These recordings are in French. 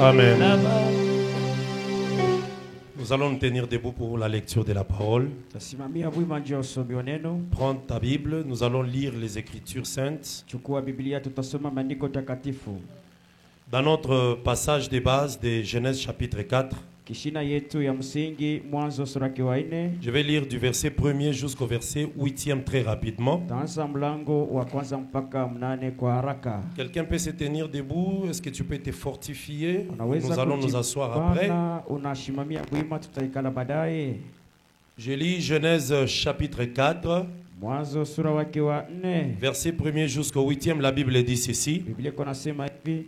Amen. là-bas. Nous allons nous tenir debout pour la lecture de la parole. Tasimamia wima ndio usomi wa neno. Prends ta Bible, nous allons lire les Écritures saintes. Chukua Biblia, tutasoma maandiko takatifu. Dans notre passage de base de Genèse chapitre 4, Kishina yetu ya msingi Mwanzo sura ya 4. je vais lire du verset 1er jusqu'au verset 8e très rapidement. Taanza mlango wa kwanza mpaka 8 kwa haraka. Quelqu'un peut se tenir debout? Est-ce que tu peux te fortifier? Unaweza Nous allons nous asseoir après. Unashimamia wima, tutaikala baadaye. Je lis Genèse chapitre 4, Mwanzo sura wake wa 4. verset 1er jusqu'au 8e. La Bible dit ceci. Biblia inasema hivi: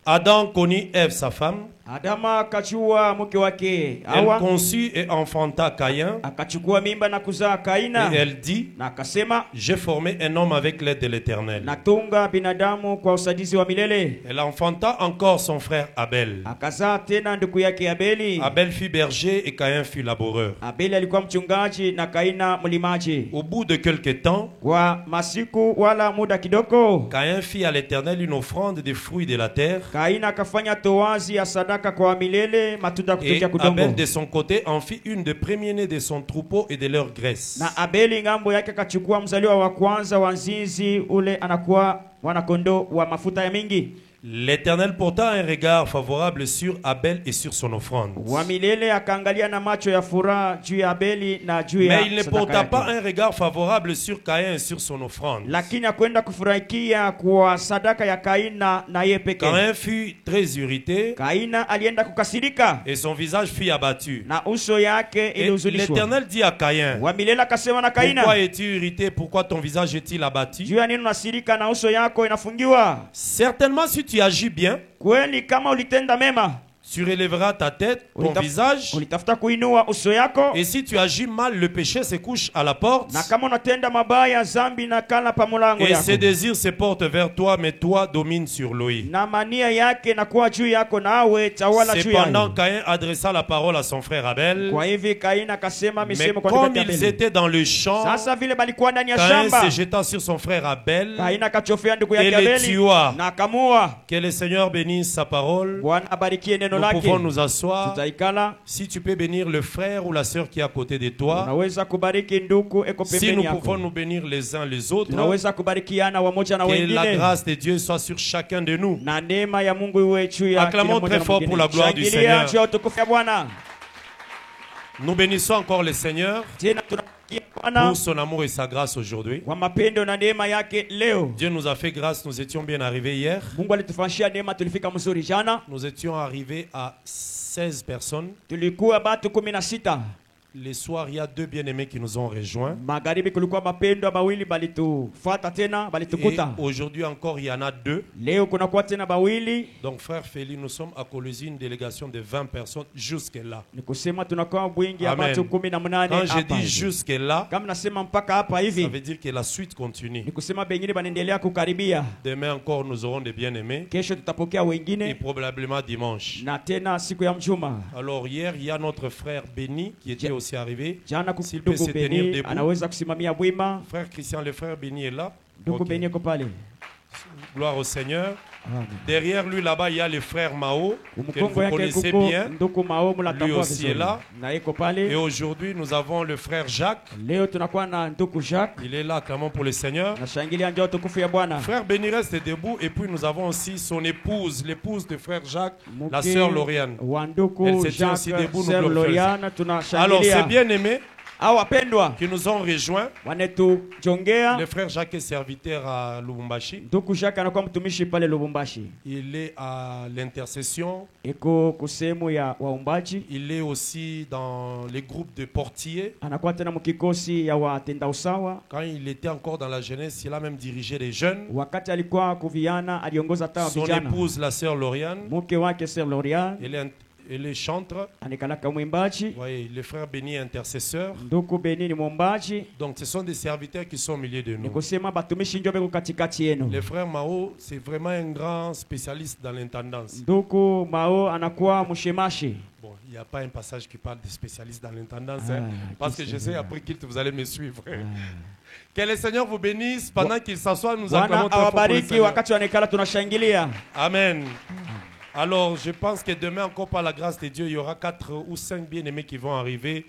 Adam connut Ève sa femme. Adama akachua mke wake Elle Hawa, conçut et enfanta Caïn. akachukua mimba na kuzaa Kaina, Et elle dit: na akasema, j'ai formé un homme avec l'aide de l'Éternel. natunga binadamu kwa usaidizi wa milele. Elle enfanta encore son frère Abel. Akazaa tena ndugu yake Abeli. Abel fut berger et Caïn fut laboureur. Abeli alikuwa mchungaji na Kaina mlimaji. Au bout de quelque temps, Kwa masiku wala muda kidogo, Caïn fit à l'Éternel une offrande des fruits de la terre. Kaina akafanya towazi ya sadaka kwa milele, matunda Et kutokea Abel kudongo. de son côté en fit une des premiers-nés de son troupeau et de leur graisse. Na Abeli ngambo yake akachukua mzaliwa wa kwanza wa nzizi, ule anakuwa mwanakondoo wa mafuta ya mingi. L'Éternel porta un regard favorable sur Abel et sur son offrande. Wa milele akaangalia na macho ya furaha juu ya Abeli na juu ya Mais il ne sadaka porta yake. pas un regard favorable sur Caïn et sur son offrande. Lakini akwenda kufurahikia kwa sadaka ya Kaina na yeye peke. Caïn fut très irrité Kaina alienda kukasirika et son visage fut abattu. na uso yake Et ilihuzunishwa. l'Éternel dit à Caïn: Wa milele akasema na Kaina, pourquoi es-tu irrité? Pourquoi ton visage est-il abattu? juu ya nini unasirika na uso yako inafungiwa? Certainement, si tu agis bien, Kweli kama ulitenda mema, tu relèveras ta tête, ton visage. ulitafuta kuinua uso yako. Et si tu agis mal, le péché se couche à la porte. Na kama unatenda mabaya, zambi na kala pa mulango Et yako. ses désirs se portent vers toi, mais toi domines sur lui. Na mania yake na kuwa juu yako, nawe tawala juu Cependant, yako. Caïn adressa la parole à son frère Abel. Kwa hivi Kaina akasema Mais misemo kwa comme ndugu yake ils Abeli. étaient dans le champ, Sasa vile balikuwa ndani ya Caïn shamba, se jeta sur son frère Abel Kaina akachofea ndugu et yake le Abeli tua. na akamua. Que le Seigneur bénisse sa parole. Bwana abarikie neno Nous lake. pouvons nous asseoir. Tutaikala. Si tu peux bénir le frère ou la sœur qui est à côté de toi. Unaweza kubariki ndugu eko Si pembeni nous yako. pouvons nous bénir les uns les autres. Tunaweza kubarikiana wamoja na Que la wengine. grâce de Dieu soit sur chacun de nous. Na neema ya Mungu iwe juu ya Acclamons kila mmoja très na fort mwingine. pour la gloire du Shangilia Seigneur. juu ya utukufu ya Bwana. Nous bénissons encore le Seigneur Tena tunakia Bwana pour son amour et sa grâce aujourd'hui. kwa mapendo na neema yake leo. Dieu nous a fait grâce, nous étions bien arrivés hier. Mungu alitufanyia neema, tulifika mzuri jana. Nous étions arrivés à 16 personnes. Tulikuwa batu 16. Les soirs, il y a deux bien-aimés qui nous ont rejoints. Magharibi kulikuwa mapendo mawili balitufuata tena Et balitukuta. aujourd'hui encore, il y en a deux. Leo kunakuwa tena bawili. Donc, frère Félix, nous sommes à Colosie, une délégation de 20 personnes jusque-là. Ni kusema tunakuwa bwingi ya Amen. batu 18 Quand je hapa dis hivi. jusque-là, Kama nasema mpaka hapa ça hivi, veut dire que la suite continue. ni kusema bengine banaendelea kukaribia. Demain encore, nous aurons des bien-aimés. Kesho tutapokea Et wengine probablement dimanche. na tena siku ya mjuma. Alors, hier, il y a notre frère Béni qui était aussi arrivé. Jana S'il peut se ndugu tenir Beni debout. anaweza kusimamia bwima. Frère Christian, le frère Béni est là. Ndugu Ok. Beni yuko pale. Gloire au Seigneur. Amen. Derrière lui, là-bas, il y a le frère Mao, que Mkongo vous yake connaissez kuko bien. ndugu Mao Lui mnatambua aussi est vizuri. là. Na yuko Et pale. aujourd'hui, nous avons le frère Jacques. Leo tunakuwa na ndugu Jacques. Il est là, clamons pour le Seigneur. Nashangilia njoo tukufu ya Bwana. Frère Béni reste debout. Et puis, nous avons aussi son épouse, l'épouse de frère Jacques, la Mke sœur Lauriane. wa Elle ndugu se tient aussi Jacques, debout, nous Sœur glorifions. Loriane, Alors, tunashangilia. ces bien-aimés Hao wapendwa qui nous ont rejoints, wanetujongea. le frère Jacques est serviteur à Lubumbashi. Ndugu Jacques anakuwa mtumishi pale Lubumbashi. Il est à l'intercession. Iko kusehemu ya waumbaji. Il est aussi dans les groupes de portiers. Anakuwa tena mkikosi ya watenda usawa. Quand il était encore dans la jeunesse, il a même dirigé les jeunes. Wakati alikuwa kuviana aliongoza tawa Son vijana. épouse, la sœur Lauriane, Mke wake Sœur Loriane elle est chantre. anikalaka mwimbaji. Oui, le frère Béni est intercesseur. Ndugu Beni ni mwombaji. Donc, ce sont des serviteurs qui sont au milieu de Ni nous. kusema batumishi ndio beko katikati yenu. Le frère Mao, c'est vraiment un grand spécialiste dans l'intendance. Ndugu Mao anakuwa mshemashi. Bon, il n'y a pas un passage qui parle de spécialistes dans l'intendance, Ah, hein, parce que qu'est-ce je sais, que- après qu'il vous allez me suivre. Que le Seigneur vous bénisse pendant qu'il s'assoit, nous Bwana acclamons très fort pour le awabariki Seigneur. wakati wanekala tunashangilia. Amen. Alors, je pense que demain, encore par la grâce de Dieu, il y aura 4 ou 5 bien-aimés qui vont arriver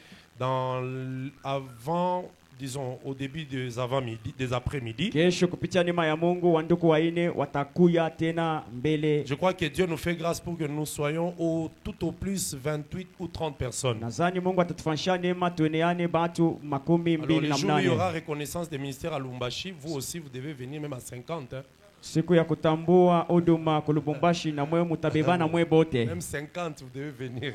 avant, disons, au début des avant-midi, des après-midi. Kesho kupitia neema ya Mungu wandugu waine watakuya tena mbele. Je crois que Dieu nous fait grâce pour que nous soyons tout au plus 28 ou 30 personnes. Nadhani Mungu atatufanyia neema tueneane batu makumi mbili Alors, na le jour où il y mnane. aura reconnaissance des ministères à Lubumbashi, vous aussi, vous devez venir même à 50. Hein. Siku ya kutambua huduma ku Lubumbashi na mwe mutabebana mwe bote. Même 50, vous devez venir.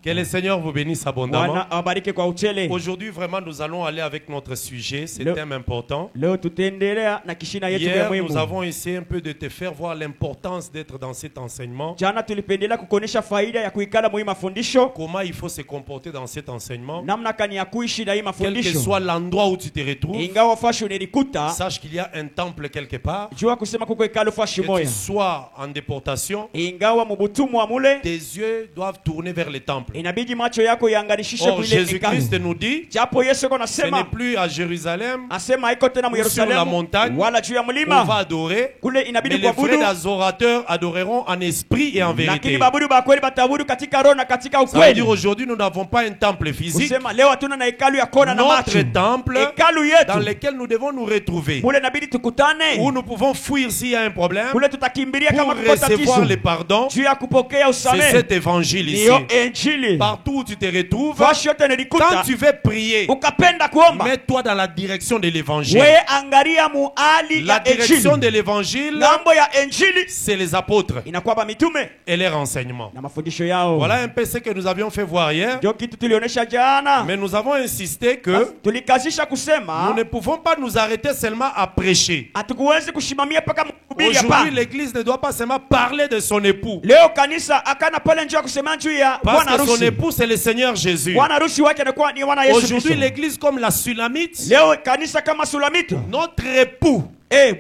Que le Seigneur vous bénisse abondamment. Bwana awabariki kwa uchele. Aujourd'hui, vraiment, nous allons aller avec notre sujet. C'est un thème important. Leo tutaendelea na kishina yetu ya Hier, muhimu. nous avons essayé un peu de te faire voir l'importance d'être dans cet enseignement. Jana tulipendelea kukonesha faida ya kuikala muhimu mafundisho. Comment il faut se comporter dans cet enseignement. Namna kani ya kuishi na hii Quel que mafundisho. soit l'endroit où tu te retrouves, Ingawa fashi unelikuta, sache qu'il y a un temple quelque part. jua kusema kuko ikalo fashi Que tu moya. sois en déportation, Ingawa mubutumu wa mule, tes yeux doivent tourner vers le temple. inabidi macho yako yaangalishishe Or, kuile Jésus-Christ hekalu. nous dit, Japo Yesu ce ko n'est nasema plus à Jérusalem asema haiko tena mu ou sur la Yerusalemu montagne wala juu ya qu'on va mlima adorer, kule mais inabidi les kuabudu, vrais adorateurs adoreront en esprit et en lakini vérité. babudu ba kweli batabudu katika roho na katika Ça veut dire ukweli. aujourd'hui nous n'avons pas un temple physique, Kusema leo hatuna na hekalu ya kona na macho. notre temple Hekalu dans yetu lequel nous devons nous retrouver, mule inabidi tukutane, où nous pouvons fuir s'il y a un problème, kule tutakimbilia pour kama kuko recevoir tatizo le pardon. juu ya kupokea C'est usamehe. cet évangile ici. Niyo injili. Partout où tu te retrouves, Fashi yote quand nilikuta tu veux prier, ukapenda kuomba, mets-toi dans la direction de l'évangile. we angalia muali La ya direction injili. de l'évangile, Ngambo ya injili c'est les apôtres inakuwa ba mitume et les renseignements. na mafundisho yao. Voilà un peu ce que nous avions fait voir hier. Ndio kitu tulionyesha jana. Mais nous avons insisté que Tulikazisha nous kusema ne pouvons pas nous arrêter seulement à prêcher. hatukuwezi kushimamia mpaka mhubiri Aujourd'hui, hapa. l'église ne doit pas seulement parler de son époux. Leo kanisa akana pale njoo kusema juu ya Parce bwana que son harusi. époux, c'est le Seigneur Jésus. Bwana harusi wake anakuwa ni Bwana Yesu Aujourd'hui, Kristo. l'église comme la Sulamite, Leo kanisa kama Sulamiti. notre époux,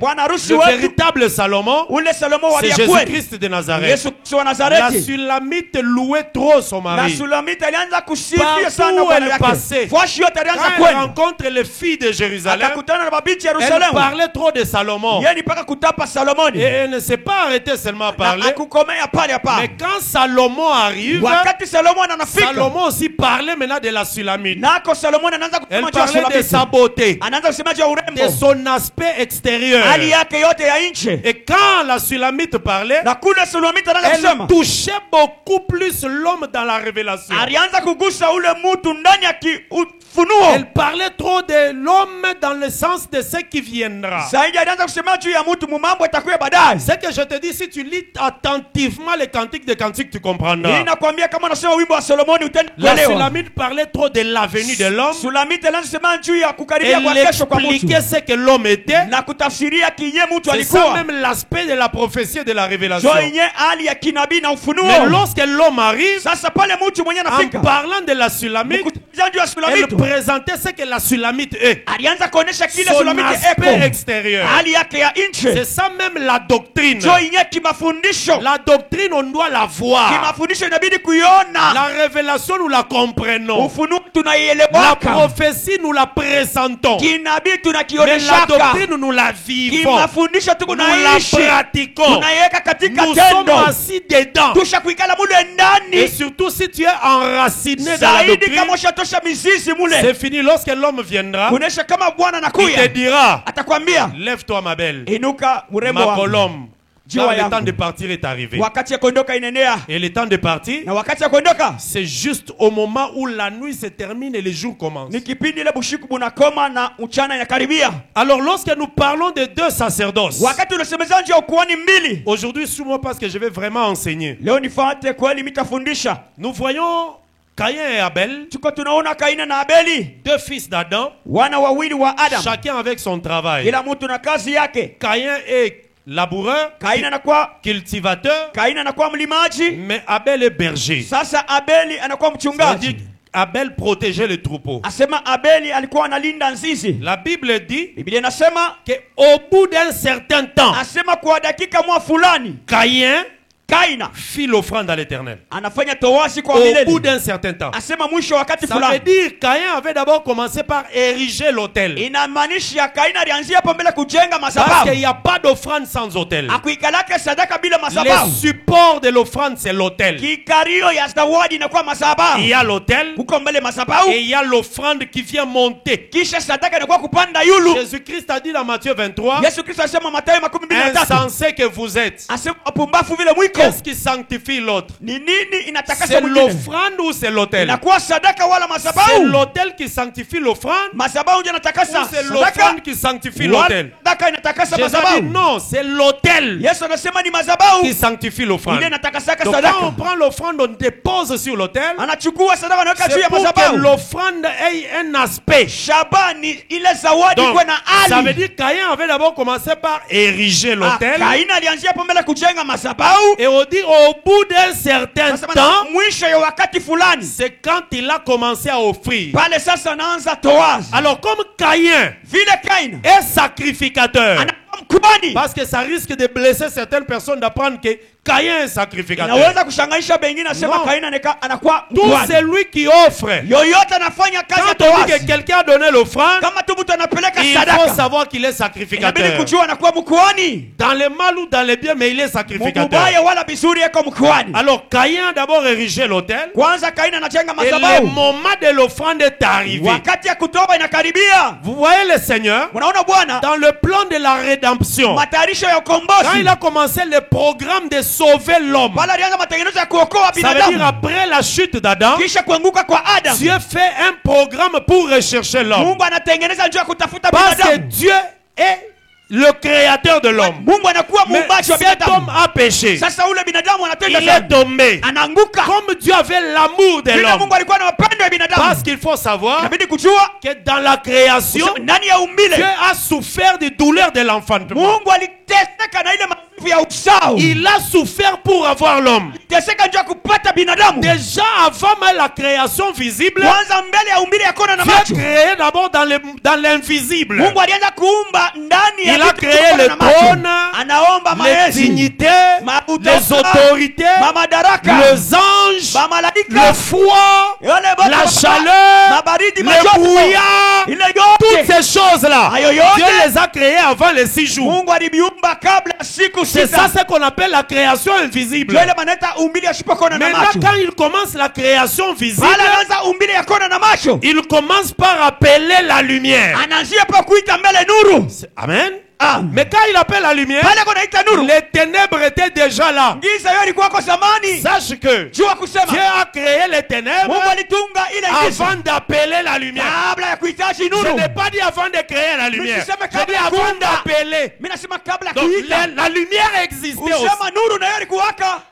Bwana harusi le wetu véritable Salomon, ule Salomo wa c'est kweli. Jésus-Christ de Nazareth. Yesu Kristo wa La Nazareti. Sulamite louait trop son Na mari. Sulamiti alianza kusifia Partout sana où bwana elle yake. passait, Fashi yote alianza quand elle kwenda. rencontre les filles de Jérusalem, Akakutana na mabinti elle Yerusalemu. parlait trop de Salomon. Yeye ni mpaka kutapa Et Salomoni. elle ne s'est pas arrêtée seulement à Na parler. akukomea pale hapa. Mais quand Salomon arrive, Wakati Salomoni anafika, Salomon aussi parlait maintenant de la Sulamite. nako Salomoni anaanza Elle kusema juu ya parlait de Sulamiti. sa beauté, Anaanza kusema juu ya de urembo. son aspect extérieur. Hali yake yote ya nje. Et quand la Sulamite parlait, Na kule Sulamiti anaanza elle kusema. touchait beaucoup plus l'homme dans la révélation. Alianza kugusa ule mtu ndani ya ufunuo. Elle parlait trop de l'homme dans le sens de ce qui viendra. Zaidi alianza kusema juu ya mtu mumambo itakuwa baadaye. C'est que je te dis, si tu lis attentivement les cantiques de cantiques, tu comprendras. Hii nakwambia kama unasema wimbo wa Solomoni La utaelewa. Sulamite parlait trop de l'avenue de l'homme. Sulamiti alianza kusema juu ya kukaribia kwa Elle kesho kwa mtu. expliquait ce que l'homme était. Na kutafsiria kinye mtu C'est ça alikuwa. même l'aspect de la prophétie et de la révélation. Jo yenye hali ya kinabii na Mais ufunuo. lorsque l'homme arrive, Sasa pale mtu mwenye en anafika. parlant de la Sulamite, Mkutizia juu ya elle Sulamiti. présentait ce que la Sulamite est. Alianza kuonesha kile Son Sulamiti aspect eko. extérieur. Hali yake ya C'est nje. ça même la doctrine. Jo yenye kimafundisho. La doctrine, on doit la voir. Kimafundisho inabidi kuiona. La révélation, nous la comprenons. Ufunuo La tunaielewaka. prophétie, nous la présentons. Kinabii Mais la tunakioneshaka. doctrine, nous la vivons. Kimafundisho tuko Nous la naishi. pratiquons. Tunaiweka katika Nous sommes tendo. assis dedans. Tusha kuikala mule Et ndani. surtout si tu es enraciné dans la Zaidi doctrine, kama ushatosha mizizi mule. c'est fini. Lorsque l'homme viendra, Kuonesha kama Bwana il te anakuya. dira, Atakwambia, lève-toi ma belle, inuka mrembo ma wangu. colombe. Jiwa Quand le yangu. temps de partir est arrivé. Wakati ya kuondoka inaenea. Et le temps de partir, Na wakati ya kuondoka c'est juste au moment où la nuit se termine et le jour commence. ni kipindi ile bushiku bunakoma na mchana inakaribia. Alors lorsque nous parlons de deux sacerdoces, Wakati unasemezana juu ya ukuhani mbili. aujourd'hui suis-moi parce que je vais vraiment enseigner. Leo nifuate kweli mitafundisha. Nous voyons Caïn et Abel, Tuko tunaona Kaina na Abeli, deux fils d'Adam, wana wawili wa Adam. chacun avec son travail. Kila mtu na kazi yake. Caïn est laboureur, Kaina anakuwa cultivateur, anakuwa mlimaji. mais Abel est berger. Sasa Abeli anakuwa C'est-à-dire mchungaji. Abel protégeait le troupeau. Asema Abeli alikuwa analinda nzizi. La Bible dit Biblia inasema qu'au bout d'un certain temps, asema kwa dakika mwa fulani Caïn Kaina fit l'offrande à l'Éternel. anafanya towashi kwa Au milele. bout d'un certain temps. Asema mwisho wakati Ça veut fulani. dire Caïn avait d'abord commencé par ériger l'autel. Inamaanisha Kaina alianzia hapo mbele kujenga Parce madhabahu. qu'il n'y a pas d'offrande sans autel. Akuikalake sadaka bila Les madhabahu. supports de l'offrande, c'est l'autel. Kikario ya zawadi inakuwa madhabahu. Il y a l'autel Kuko mbele madhabahu. et il y a l'offrande qui vient monter. Kisha sadaka inakuwa kupanda yulu. Jésus-Christ a dit dans Matthieu 23, Yesu Kristo asema Mathayo 23. insensé que vous êtes. Asema wapumbavu vile mwiko. Qu'est-ce qui sanctifie l'autre? Ni nini inatakasa C'est mwingine? l'offrande ou c'est l'autel? Inakuwa sadaka wala C'est madhabahu. l'autel qui sanctifie l'offrande Madhabahu ndio ou inatakasa c'est sadaka. l'offrande qui sanctifie l'autel? Sadaka inatakasa Jésus a dit madhabahu. non, c'est l'autel Yesu anasema ni madhabahu. qui sanctifie l'offrande. Ile inatakasaka Donc quand sadaka. on prend l'offrande, on dépose sur l'autel. Anachukua sadaka anaweka juu C'est ya pour que madhabahu. l'offrande ait un aspect. Shabani ile zawadi Donc, kwa na ça veut ali. dire que Caïn avait d'abord commencé par ériger l'autel. Kaina alianzia hapo mbele kujenga madhabahu. Et on dit au bout d'un certain Sasa temps, mwisho ya wakati fulani. c'est quand il a commencé à offrir. Pale sasa anaanza toazi. Alors comme Caïn Vile Kaina est sacrificateur, anakuwa mkuhani. parce que ça risque de blesser certaines personnes d'apprendre que Caïn est sacrificateur. Inaweza kushanganisha bengine anasema Non. Kaina anakuwa Tout mkuhani. celui qui offre, Yoyote anafanya kazi ya quand on dit que toazi. quelqu'un a donné l'offrande, Kama tu mtu anapeleka il faut sadaka. savoir qu'il est Inabidi sacrificateur. kujua anakuwa mkuhani. Dans le mal ou dans le bien, mais il est sacrificateur. Mubaya wala bizuri yako mkuhani. Alors Caïn a d'abord érigé l'autel. Kwanza Kaina anajenga Et le madhabahu. moment de l'offrande est arrivé. Wakati ya kutoa inakaribia. Vous voyez le Seigneur, Unaona Bwana dans le plan de la rédemption, matayarisho ya quand ukombozi. il a commencé le programme de sauver l'homme, Pale alianza matengenezo ya kuokoa ça veut dire binadamu. après la chute d'Adam, Kisha kuanguka kwa Adam. Dieu fait un programme pour rechercher l'homme. Mungu anatengeneza njia ya kutafuta Parce que binadamu. Dieu est le créateur de l'homme. Mungu anakuwa Mais muumbaji wa cet homme binadamu. a péché. Sasa ule binadamu anatenda Il est dhambi. tombé. Anaanguka. Comme Dieu avait l'amour de Vile l'homme. Mungu alikuwa na mapendo ya binadamu. Parce qu'il faut savoir Inabidi kujua que dans la création, ndani ya umbile Dieu a souffert des douleurs de l'enfantement. Mungu aliteseka na ile maumivu ya usao. Il a souffert pour avoir l'homme. Aliteseka njoo kupata binadamu. Déjà avant même la création visible, Kwanza mbele ya umbile ya kona na Dieu macho. créé d'abord dans l'invisible. Mungu alianza kuumba ndani ya Il a vitu créé kutokana les na macho. trônes, Anaomba les maezi, dignités, mautawala, les autorités, mamadaraka, les anges, mamalaika, le froid, yale bote la ma- chaleur, mabaridi, le majoto, brouillard, ile yote toutes ces choses-là. Ayo yote. Dieu les a créées avant les 6 jours. Mungu aliviumba kabla ya siku C'est sita. ça ce qu'on appelle la création invisible. Ndio ile maneta umbile ya shipokona na Maintenant, macho. quand il commence la création visible, Pale anaanza umbile ya kona na macho. il commence par appeler la lumière. Anaanzia pa kuita mbele nuru. Amen. Ah. Mais quand il appelle la lumière, Pale kuna ita nuru. les ténèbres étaient déjà là. Giza hiyo ilikuwa kwa zamani. Sache que Jua kusema. Dieu a créé les ténèbres Mungu alitunga ile giza avant d'appeler la lumière. kabla ya kuhitaji Je nuru. n'ai pas dit avant de créer la lumière. Msiseme Je kabla dis ya avant kuumba. d'appeler. Mimi nasema kabla ya Donc kuita. la lumière existait aussi. Usema nuru na hiyo ilikuwaka.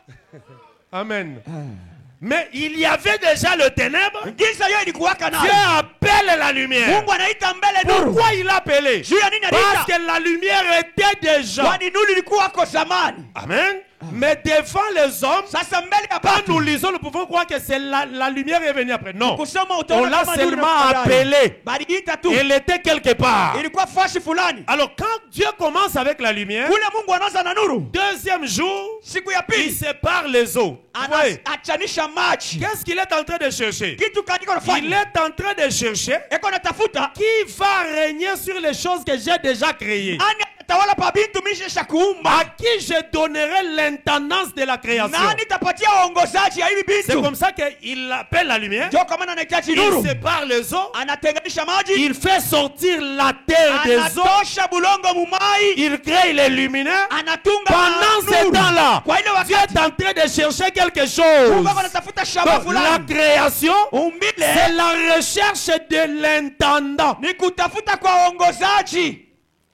Amen. Mais il y avait déjà le ténèbre. Giza hiyo ilikuwaka Dieu nayo. appelle la lumière. Mungu anaita mbele nuru. Pourquoi il a appelé? Juu ya nini Parce anaita? que la lumière était déjà. Kwani nuru ilikuwa kwa zamani. Amen. Mais devant les hommes, Sasa mbele ya quand watu. nous lisons, nous pouvons croire que c'est la lumière est venue après. Non. Kusoma On utaona l'a kama nuru seulement inakuwa ndani. appelé. Bali ita tu. Elle était quelque part. Ilikuwa fashi fulani. Alors quand Dieu commence avec la lumière, Kule Mungu anaanza na nuru. deuxième jour, Siku ya il pili sépare les eaux. Vous voyez? anaachanisha maji. Qu'est-ce qu'il est en train de chercher? Kitu kaniko Il nafanya. est en train de chercher Eko natafuta. qui va régner sur les choses que j'ai déjà créées. Nani atawala pa bintu misha kuumba. À qui je donnerai l'intendance de la création. Nani tapatia uongozaji ya hivi C'est bintu. comme ça qu'il appelle la lumière. Ndio kama anahitaji Il nuru. sépare les eaux. Anatenganisha maji. Il fait sortir la terre des eaux. Anatosha bulongo mumai. Il crée les luminaires. Anatunga Pendant ce nuru. temps-là, Kwa ile Dieu wakati est en train de chercher quelque chose. Mungu anatafuta shamba Donc, la fulani. création, c'est Umbile la recherche de l'intendant ni kutafuta kwa uongozaji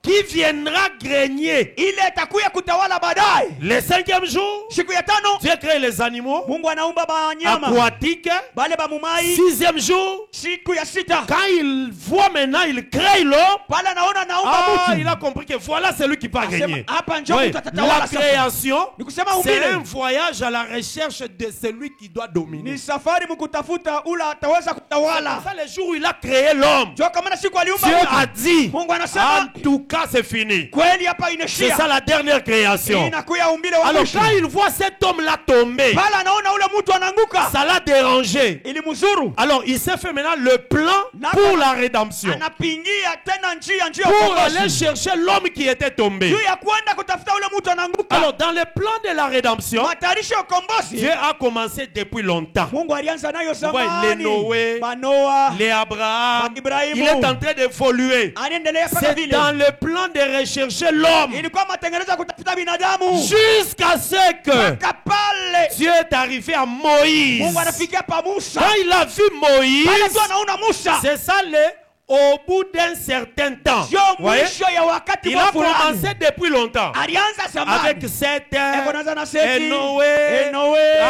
qui viendra grenier. ile itakuya kutawala baadaye. Le 5e jour, Siku ya tano Dieu crée les animaux Mungu anaumba banyama aquatiques. bale ba mumai. 6e jour, Siku ya sita quand il voit maintenant, il crée l'homme. pale anaona naumba Ah, mtu. il a compris que voilà celui qui va Asema, régner. hapa njoo Oui, mtu atatawala la sasa. création, Ni kusema c'est un umbile voyage à la recherche de celui qui doit dominer. ni safari mkutafuta ula ataweza C'est kutawala. ça le jour où il a créé l'homme. Njoo kama na siku aliumba Dieu mtu. a dit, Mungu anasema en tout cas, c'est fini. Kweli hapa C'est inaishia. ça la dernière création. Inakuya umbile wa Alors mwisho. quand il voit cet homme-là tomber, Pala anaona ule mtu anaanguka. ça l'a dérangé. Ilimzuru. Alors il s'est fait maintenant le plan pour la rédemption. Anapingia tena njia Pour aller chercher l'homme qui était tombé. juu ya kwenda kutafuta ule mtu anaanguka. Alors dans le plan de la rédemption, Matayarisho ya ukombozi. Dieu a commencé depuis longtemps. Mungu alianza nayo Les zamani. Noé, Manoa, les Abraham, Ibrahimu. il est en train d'évoluer. anaendelea mpaka C'est vile. dans le plan de rechercher l'homme Ilikuwa matengenezo ya kutafuta binadamu. jusqu'à ce que Mpaka pale Dieu est arrivé à Moïse. Mungu anafikia pa Musa. Quand il a vu Pale Moïse, tu anaona Musa. c'est ça au bout d'un certain temps. Sio Voyez? mwisho ya wakati Il a fulani. commencé depuis longtemps. Alianza zamani. Avec Seth, Anaanza na Seti, Noé,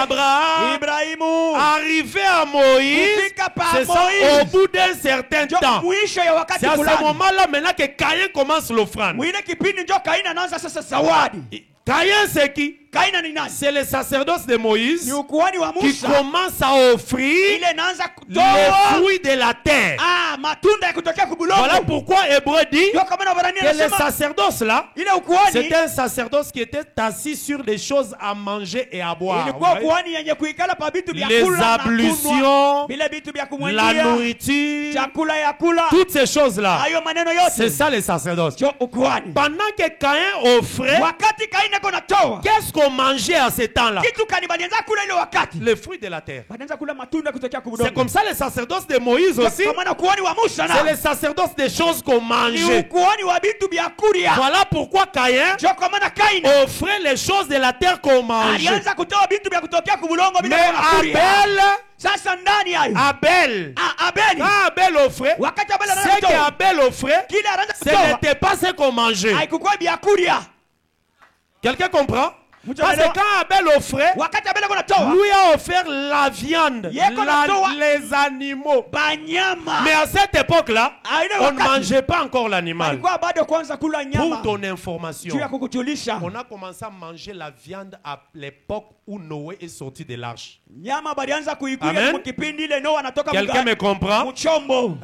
Abraham, Ibrahimu. arrivé à Moïse, Kufika pa c'est ça Moïse. au bout d'un certain Ndio temps. mwisho ya wakati C'est à ce fulani. moment-là maintenant que Caïn commence l'offrande. Mwile kipindi ndio Kaini anaanza sasa zawadi. Caïn c'est qui? Kaini ni nani? C'est le sacerdoce de Moïse Ni ukuhani wa qui Musa. commence à offrir Ile inaanza les kutoa fruits de la terre. matunda ya kutokea kubulongo. Voilà pourquoi Hébreu dit Ndio kama Waebrania que le anasema sacerdoce là, ile ukuhani c'était un sacerdoce qui était assis sur des choses à manger et à boire. ilikuwa Vous voyez? ukuhani yenye kuikala pa vitu vya Les kula na kunwa. ablutions, Vile vitu vya la kumwandia, nourriture, chakula ya kula. toutes ces choses-là. Hayo maneno C'est yote ça le sacerdoce. ndio ukuhani. Pendant que Caïn offrait, Wakati Kaini ako natoa qu'est-ce qu'on mangeait à ce temps-là? kitu kani balianza kula ile wakati. Les fruits de la terre. Banaanza kula matunda kutokea C'est kubulongo. comme ça le sacerdoce de Moïse aussi. Kwa maana ukuhani wa Musa C'est na le sacerdoce des choses qu'on ni mangeait. ukuhani wa vitu vya kulia. Voilà pourquoi Caïn Ndio kwa maana Kaini offrait les choses de la terre qu'on mangeait. alianza kutoa vitu vya kutokea kubulongo bila Mais kunakulia. Abel, Sasa ndani hayo Abel, Abeli quand Abel offrait, wakati Abeli ce anaanza kutoa qu'Abel offrait, kile anaanza ce kutoa n'était pas ce qu'on mangeait. haikuwa vya kulia. Quelqu'un comprend? Mtu Parce que anaelewa? quand Abel offrait, Wakati Abeli anatoa lui a offert la viande, Yeko natoa les animaux. banyama. Mais à cette époque-là, Ah, ile on ne wakati mangeait pas encore l'animal. alikuwa bado kwanza kula Pour nyama ton juu information, ya kukujulisha. on a commencé à manger la viande à l'époque où Noé est sorti de l'arche. Nyama balianza kuikulia Amen. mu kipindi ile Noa anatoka Quelqu'un me comprend? mchombo.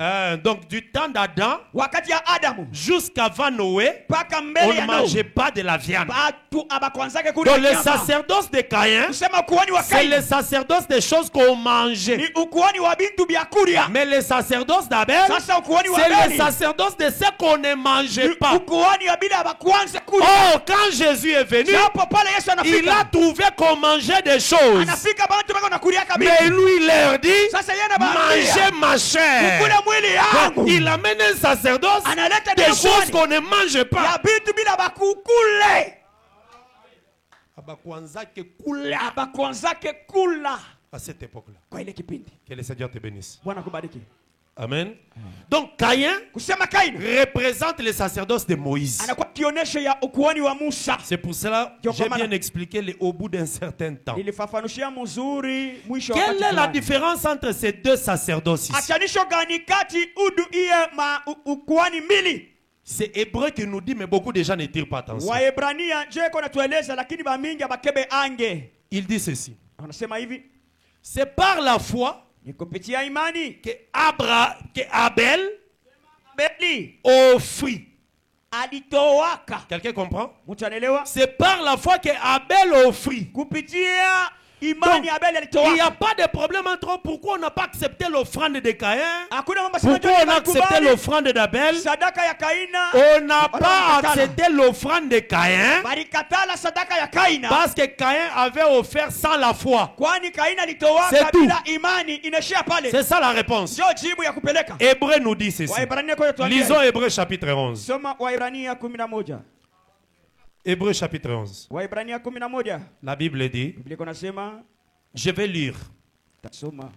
Donc du temps d'Adam Wakati ya Adamu jusqu'avant Noé, mpaka on mbele ne ya Noa mangeait pas de la viande. batu abakwanzake kula Donc le nyama. sacerdoce de Caïn, Kusema ukuhani wa c'est le Kaini sacerdoce des choses qu'on mangeait. ni ukuhani wa bintu vya kulia. Mais le sacerdoce d'Abel, Sasa ukuhani wa c'est le Abeli sacerdoce de ce qu'on ne mangeait ni pas. ukuhani wa bila abakwanza kula. Oh, quand Jésus est venu, Hapo pale Yesu il a anafika trouvé qu'on mangeait des choses. anafika bantu bako nakulia kabisa. Mais lui, il leur dit, Sasa yeye anabaambia mangez ma chair. mkule mwili yangu. Donc, il amène un sacerdoce Analeta des ndio choses ukuhani qu'on ne mange ya pas. bintu bila bakukule. Abakwanzake kula À cette époque-là. kwa ile kipindi. Que le Seigneur te bénisse. Bwana kubariki. Amen. Donc Caïn Kusema Kaini représente le sacerdoce de Moïse. anakuwa kionyesho ya ukuhani wa Musa. C'est pour cela que j'ai bien expliqué au bout d'un certain temps. Nilifafanushia mzuri mwisho wa Quelle wakati est la fulani. différence entre ces deux sacerdoces ici? Achanisho gani kati udu iye ukuhani mbili? C'est Hébreu qui nous dit, mais beaucoup de gens ne tirent pas attention. Waebrania jeko natueleza lakini bamingi abakebe ange. Il dit ceci. Anasema hivi, C'est par la foi ni kupitia imani que Abel Abeli offrit. alitowaka. Quelqu'un comprend? Mtu anaelewa? C'est par la foi que Abel offrit. Kupitia imani Donc, Abeli il n'y a alitowaka. pas de problème entre pourquoi on n'a pas accepté l'offrande de Caïn, Hakuna mambo sema pourquoi on a accepté l'offrande d'Abel. sadaka ya Kaina. On n'a pas Balikatala. accepté l'offrande de Caïn Balikatala sadaka ya Kaina. parce que Caïn avait offert sans la foi. Kwani Kaina alitowaka C'est tout. bila imani, inaishia pale. C'est ça la réponse. Sio jibu ya kupeleka. Hébreu nous dit ceci. Waebrania kwa tuambie. Lisons Hébreu chapitre 11. Soma Waebrania 11. Hébreu chapitre 11. Waebrania 11. La Bible dit, Biblia inasema je vais lire. tasoma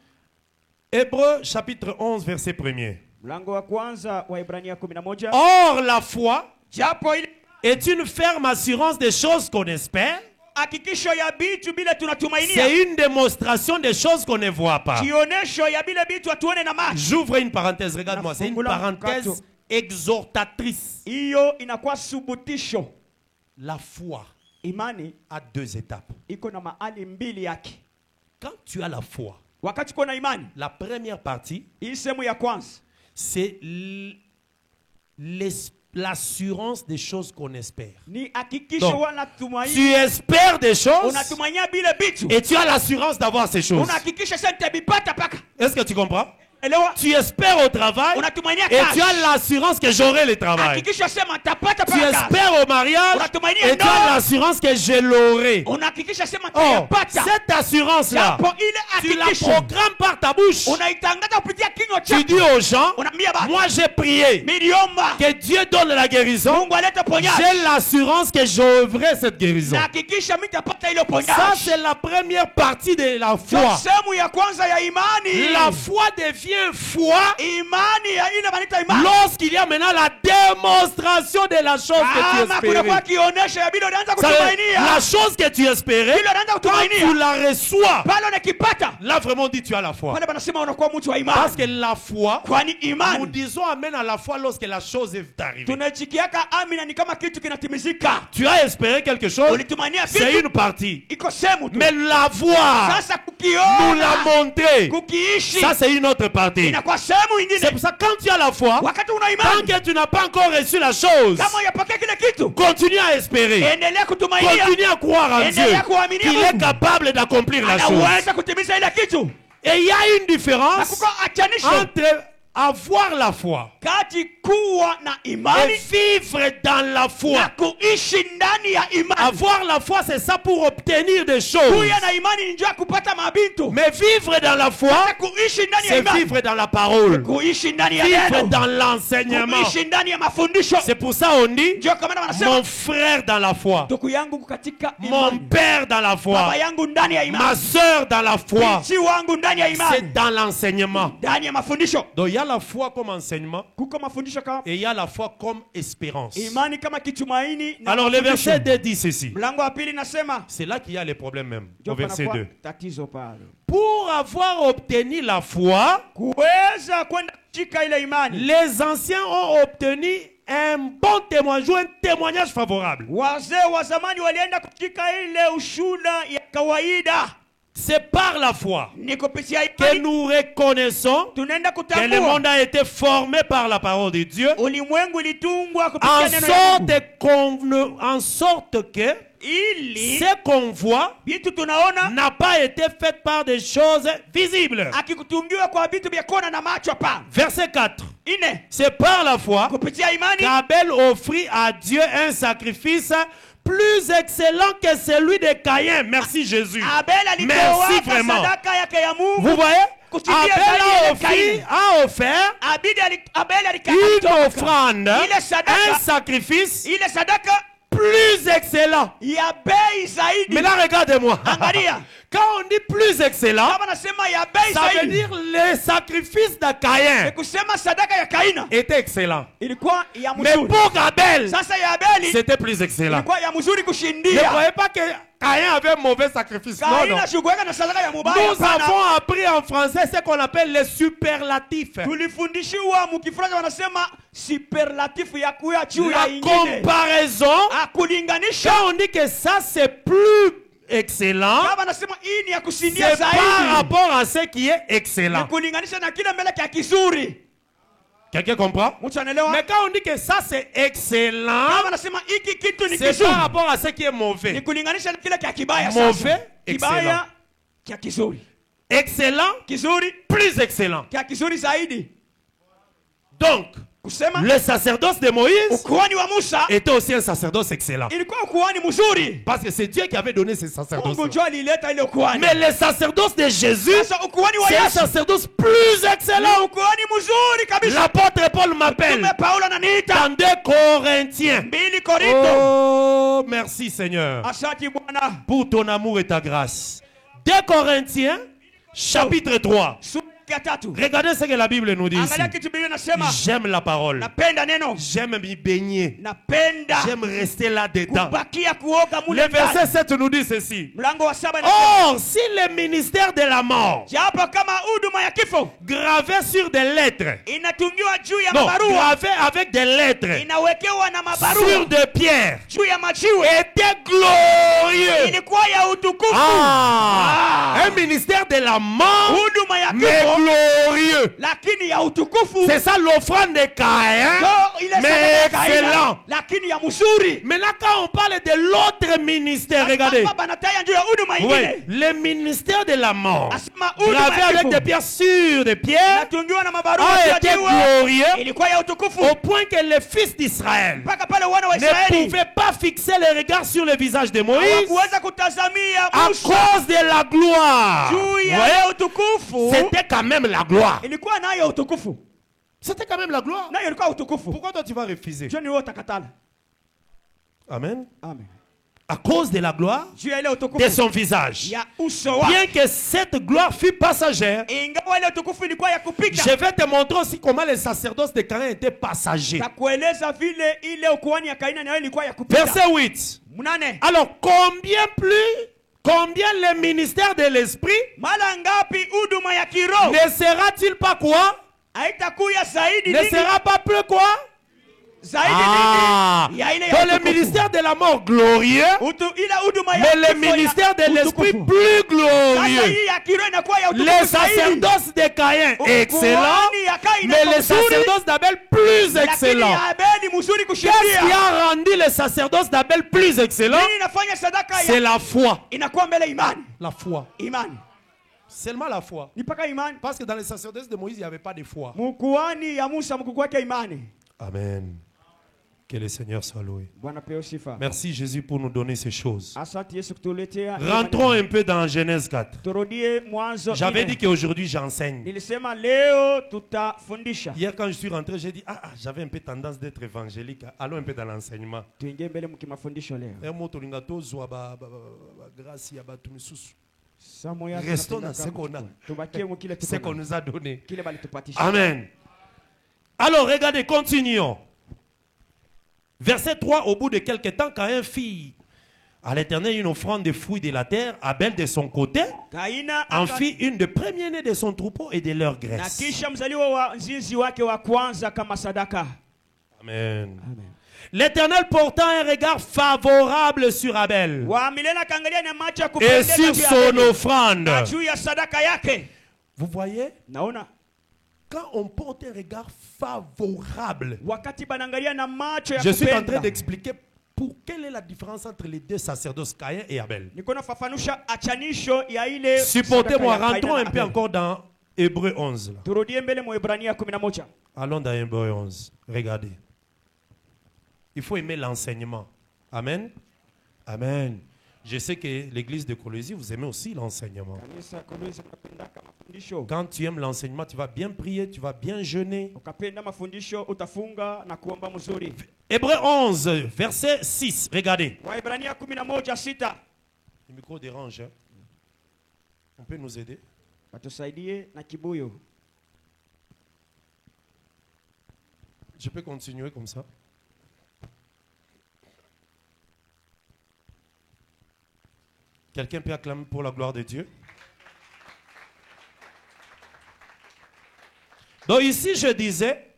Hébreu chapitre 11 verset 1er. mlango wa kwanza Waebrania 11. Or la foi Japo ile est une ferme assurance des choses qu'on espère. hakikisho ya bitu bila tunatumainia. C'est une démonstration des choses qu'on ne voit pas. Kionesho ya bila bitu atuone na macho. J'ouvre une parenthèse, regarde-moi, c'est une Nafungula parenthèse mkato. exhortatrice. Hiyo inakuwa subutisho. La foi Imani a deux étapes. iko na mahali mbili yake. Quand tu as la foi, Wakati uko na imani, la première partie, hii sehemu ya kwanza c'est l'assurance des choses qu'on espère. Ni hakikisho Donc, wanatumaini. Tu espères des choses Unatumainia bila bitu. et tu as l'assurance d'avoir ces choses. Unahakikisha sasa nitabipata paka. Est-ce que tu comprends? Elewa. Tu espères au travail Unatumainia et kazi. tu as l'assurance que j'aurai le travail. Hakikisha sema nitapata Tu paka. espères au mariage Unatumainia et tu ndoa. as l'assurance que je l'aurai. Unahakikisha sema Oh, nitapata. cette assurance-là, Japo ile tu la hakikisho. programmes par ta bouche. Unaitangaza kupitia kinywa Tu chako. dis aux gens, Unaambia baba. moi j'ai prié Miliomba. que Dieu donne la guérison. Mungu alete ponyaji. J'ai l'assurance que j'aurai cette guérison. Nahakikisha mimi nitapata ile Ça, ponyaji. c'est la première partie de la foi. Ndio sehemu ya kwanza ya imani. La foi devient foi Imani ya ile manita imani. lorsqu'il y a maintenant la démonstration de la chose que tu Kama kuna kwa espérais. kionyesho ya bila unaanza Ça veut dire, kutumainia. la chose que tu espérais, Bila unaanza quand tu kutumainia. la reçois, Pale unakipata. là vraiment dit tu as la foi. Pale banasema unakuwa mtu wa Parce imani. que la foi, Kwani nous imani disons amen à la foi lorsque la chose est arrivée. tunachikiaka amina ni kama kitu kinatimizika. Tu as espéré quelque chose, Ulitumainia c'est kitu une partie. iko sehemu tu. Mais la voir, Sasa nous la kukiona, montrer, kukiishi ça c'est une autre partie. inakuwa sehemu C'est ingine. pour ça que quand tu as la foi, Wakati una tant imani que tu n'as pas encore reçu la chose, kama yapokea kile kitu, continue à espérer. endelea kutumainia. Continue à croire en Dieu Endelea kuaminia qu'il est Mungu. capable d'accomplir la chose. Anaweza kutimiza ile kitu. Et il y a une Na différence kuko achanisho entre avoir la foi kati kuwa na imani et vivre dans la na foi. kuishi ndani ya imani. Avoir la foi, c'est ça pour obtenir des choses. Kuya na imani ni njia ya kupata mabintu. Mais vivre dans la foi, Na kuishi ndani ya c'est imani. vivre dans la parole. Kuishi ndani ya Vivre neno. dans l'enseignement. Kuishi ndani ya mafundisho. C'est pour ça on dit, Ndio kama wanasema mon frère dans la foi, ndugu yangu katika mon imani. père dans la foi, Baba yangu ndani ya ma imani. soeur dans la foi. Binti wangu ndani ya imani. C'est dans l'enseignement. Ndani ya mafundisho. Donc il y a la foi comme enseignement Kuko mafundisho kama et il y a la foi comme espérance. imani kama kitumaini na Alors le mafundisho. verset 2 dit ceci. Mlango wa pili nasema C'est là qu'il y a les problèmes même. ndio Au verset panakuwa 2. tatizo pale. Pour avoir obtenu la foi, Kuweza kwenda kushika ile imani. les anciens ont obtenu un bon témoignage ou un témoignage favorable. Wazee wa zamani walienda kushika ile ushuhuda ya kawaida. C'est par la foi Ni kupitia que imani nous reconnaissons tunaenda que le kutambua monde a été formé par la parole de Dieu ulimwengu ilitungwa en kupitia neno la Mungu. en sorte que Ili ce qu'on voit vitu tunaona n'a pas été fait par des choses visibles. akikutungiwa kwa vitu vya kuona na macho hapa. Verset 4. Ine C'est par la foi kupitia imani qu'Abel offrit à Dieu un sacrifice plus excellent que celui de Caïn. Merci Jésus. Abel Merci alitoa vraiment. sadaka yake ya Mungu. Vous voyez? Kusudia Abel zaidi ya a offert Abel une alikatoa offrande, ile un sadaka sacrifice ile sadaka plus excellent. ya bei zaidi. Maintenant regardez-moi. Angalia. Quand on dit plus excellent, Kama nasema ya bei ça veut zaidi. dire le sacrifice de Caïn Ni kusema sadaka ya Kaina était excellent. ilikuwa ya Mais mzuri. pour Abel, Sasa ya Abeli c'était plus excellent. ilikuwa ya mzuri Ne kushindia. croyez pas que Caïn avait un mauvais sacrifice. Non, non. Kaina shughulika na sadaka ya mubaya. Nous Hapana. avons appris en français ce qu'on appelle les superlatifs. Tulifundishiwa mukifransa wanasema superlatifu ya kuya juu ya La ingine. comparaison, Akulinganisha. quand on dit que ça c'est plus excellent, Kama nasema hii ni ya kushindia c'est par zaidi. rapport à ce qui est Ni excellent. kulinganisha na kile mbele kia kizuri. Quelqu'un comprend? Mtu anaelewa? Mais quand on dit que ça c'est excellent, Kama nasema hiki kitu ni c'est kizuri. par rapport à ce qui est Ni mauvais. kulinganisha na kile kia kibaya Mauvais, sasa. excellent. Kibaya kia kizuri. Excellent, Kizuri plus excellent. kia kizuri zaidi. Donc, Kusema le sacerdoce de Moïse ukuhani wa Musa était aussi un sacerdoce excellent. ilikuwa ukuhani mzuri. Parce que c'est Dieu qui avait donné ce sacerdoce. Mungu ndio alileta ile ukuhani. Mais le sacerdoce de Jésus, Sasa ukuhani wa c'est un Yesu sacerdoce plus ni excellent. ukuhani mzuri kabisa. L'apôtre Paul m'appelle Mtume Paulo ananiita dans 2 Corinthiens. 2 Korinto. Oh, merci Seigneur Asante Bwana. pour ton amour et ta grâce. 2 Corinthiens, chapitre 3. Sura ya 3. Regardez ce que la Bible nous dit ici. Angalia kitu Biblia inasema. J'aime la parole. Napenda neno. J'aime m'y baigner. Napenda J'aime rester là-dedans. kubakia kuoga Le mule verset ndani. 7 nous dit ceci. Mlango wa 7 inasema. Or, si le ministère de la mort, Japo kama huduma ya kifo gravé sur des lettres, inatungiwa juu ya non, mabarua, gravé avec des lettres, inawekewa na sur mabarua des pierres, juu ya majiwe, était glorieux. ilikuwa ya utukufu. Ah, un ministère de la mort, Huduma ya mais kifo glorieux. lakini ya utukufu. C'est ça l'offrande de Caïn, So, ile mais sadaka ya Kaina, excellent. lakini ya mzuri. Maintenant, quand on parle de l'autre ministère, regardez. Hapa banataja juu ya huduma Oui, ingine. le ministère de la mort, Asema huduma gravé ya avec kifo. des pierres sur des pierres, Natungiwa na mabarua a ya été jiwe. glorieux Ilikuwa ya utukufu. au point que les fils d'Israël Mpaka pale wana wa ne Israeli pouvaient pas fixer les regards sur le visage de Moïse hawakuweza kutazamia à Musa cause de la gloire. juu ya Ouais, utukufu. c'était quand même la gloire. Ilikuwa nayo utukufu. C'était quand même la gloire. Nayo ilikuwa utukufu. Pourquoi toi tu vas refuser? Juu ni wewe utakatala. Amen. Amen. À cause de la gloire Juu ya ile de utukufu son visage. ya uso wake. Bien que cette gloire fût passagère, Ingawa ile utukufu ilikuwa ya kupita. je vais te montrer aussi comment les sacerdoces de Caïn étaient passagers. Takueleza vile ile ukuhani ya Kaina nayo ilikuwa ya kupita. Verset 8. Munane. Alors, combien le ministère de l'esprit Mara ngapi huduma ya kiroho ne sera-t-il pas quoi? haitakuya zaidi Ne nini? sera pas plus quoi? Zaidi Ah, nini? Ya ile ya dans le utukufu. ministère de la mort glorieux, Ila huduma ya mais le kifo ya ministère de l'esprit utukufu. plus Sasa glorieux. hii ya kiroho inakuwa ya utukufu Les zaidi. sacerdoces de Caïn, excellents, Ukuhani ya Kaina mais kwa les mzuri, sacerdoces d'Abel, plus lakini excellents. ya Abeli mzuri Qu'est-ce qui kushindia. a rendu les sacerdoces d'Abel plus excellents? Nini inafanya sadaka C'est ya la foi. inakuwa mbele imani? La foi. Imani. Seulement la foi. Ni paka imani. Parce que dans les sacerdoces de Moïse, il n'y avait pas de foi. Mkuhani ya Musa mkuu wake imani. Amen. Que le Seigneur soit loué. Bwana pewe sifa. Merci Jésus pour nous donner ces choses. Asante Yesu kutuletea. Rentrons un peu dans Genèse 4. Turudie Mwanzo. J'avais 4. dit qu'aujourd'hui j'enseigne. Nilisema leo tutafundisha. Hier quand je suis rentré, j'ai dit, j'avais un peu tendance d'être évangélique. Allons un peu dans l'enseignement. Tuingie mbele mkimafundisho leo. Restons dans ce qu'on a. Tubakie mkile Ce qu'on tuko. nous a donné. Kile bali tupatisha. Amen. Alors regardez, continuons. Verset 3, au bout de quelques temps, quand un fit à l'Éternel une offrande de fruits de la terre, Abel de son côté Kaina en fit une de premiers-nés de son troupeau et de leur na graisse. kisha mzaliwa wa nzinzi wake wa kwanza kama sadaka. Amen. Amen. L'Éternel portant un regard favorable sur Abel Wa milele akaangalia na macho ya et kupendeza sur juu ya son Abeli, offrande. na juu ya sadaka yake. Vous voyez, Naona quand on porte un regard favorable, wakati banaangalia na macho ya je suis en train kupenda. d'expliquer pour quelle est la différence entre les deux sacerdoces, Caïn et Abel. Niko nafafanusha achanisho ya ile Supportez-moi, sadaka ya rentrons Kaina un na peu Abeli. encore dans Hébreu 11. Là. Turudie mbele mu Ibrania 11. Allons dans Hébreu 11. Regardez. Il faut aimer l'enseignement. Amen. Amen. Je sais que l'église de Colosie, vous aimez aussi l'enseignement. Kanisa Kolwezi mnapendaka mafundisho. Quand tu aimes l'enseignement, tu vas bien prier, tu vas bien jeûner. Ukapenda mafundisho utafunga na kuomba mzuri. Hébreu 11, verset 6. Regardez. Waibrania 11:6. Le micro dérange. Hein? On peut nous aider? Watusaidie na kibuyu. Je peux continuer comme ça? Quelqu'un peut acclamer pour la gloire de Dieu? Donc ici, je disais,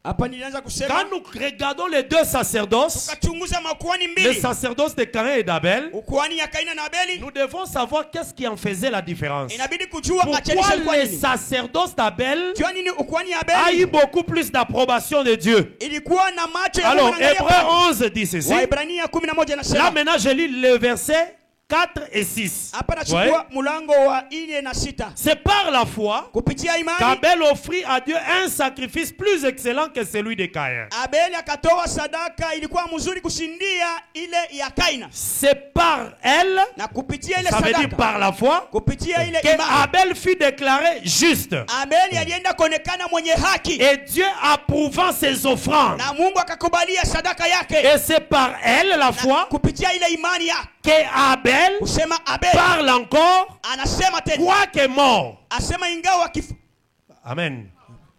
Hapa nilianza kusema quand nous regardons les deux sacerdoces, tukachunguza makuhani les mbili. sacerdoces de Caïn et d'Abel, Ukuhani ya Kaina na Abeli. nous devons savoir qu'est-ce qui en faisait la différence. Inabidi kujua achanisho Pourquoi ilikuwa les nini. sacerdoces d'Abel Jua nini ukuhani ya a eu Abeli beaucoup plus d'approbation de Dieu? ilikuwa na macho ya Alors, Mungu anaangalia Hébreu pale. 11 dit ceci. Waibrania 11 Là nasema. maintenant, je lis le verset 4 et 6. Hapa Ouais. nachukua mlango wa 4 na 6. C'est par la foi Kupitia imani qu'Abel offrit à Dieu un sacrifice plus excellent que celui de Caïn. Abeli akatoa sadaka ilikuwa mzuri kushindia ile ya Kaina. C'est par elle, Na kupitia ile ça veut dire sadaka, par la foi, kupitia ile que imani, Abel fut déclaré juste. Abeli alienda kuonekana mwenye haki. Et Dieu approuvant ses offrandes. Na Mungu akakubalia sadaka yake. Et c'est par elle, la Na foi, kupitia ile imani ya que Abel kusema Abeli parle encore, anasema tena, quoique mort. asema ingawa kifo, Amen.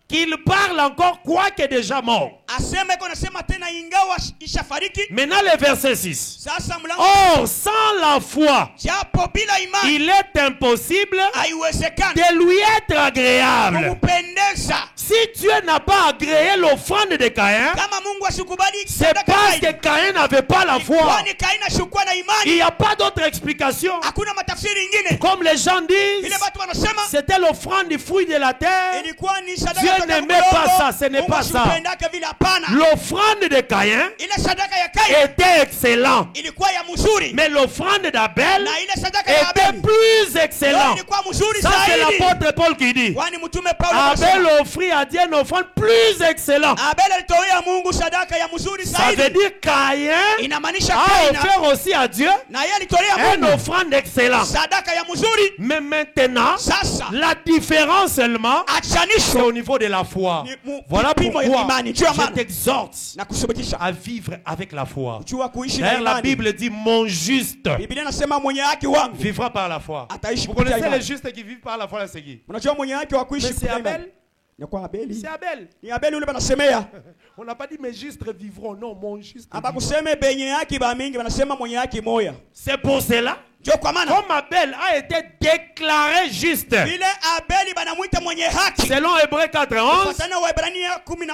Qu'il parle encore, quoique déjà mort. asema iko nasema tena ingawa ishafariki. Maintenant le verset 6. Sasa mlango, Or, sans la foi, japo bila imani il est impossible haiwezekani de lui être agréable. kumpendeza. Si Dieu n'a pas agréé l'offrande de Caïn, Kama Mungu C'est parce que Caïn n'avait pas la foi. Il n'y a pas d'autre explication. Comme les gens disent, c'était l'offrande du fruit de la terre. Dieu n'aimait pas ça, ce n'est pas ça. L'offrande de Caïn était excellente. Mais l'offrande d'Abel était plus excellente. Ça c'est l'apôtre Paul qui dit. Abel offrit à Dieu une offrande plus excellente. Ça veut dire Caïn a offert aussi à Dieu une offrande excellente. Mais maintenant, la différence seulement, c'est au niveau de la foi. Voilà pourquoi je t'exhorte à vivre avec la foi. D'ailleurs, la Bible dit mon juste vivra par la foi. Vous connaissez les justes qui vivent par la foi, c'est qui? Mais c'est Abel. C'est Abel. On n'a pas dit mes justes vivront. Non, mon juste vivra. C'est pour cela, comme Abel a été déclaré juste, selon Hébreux 4:11,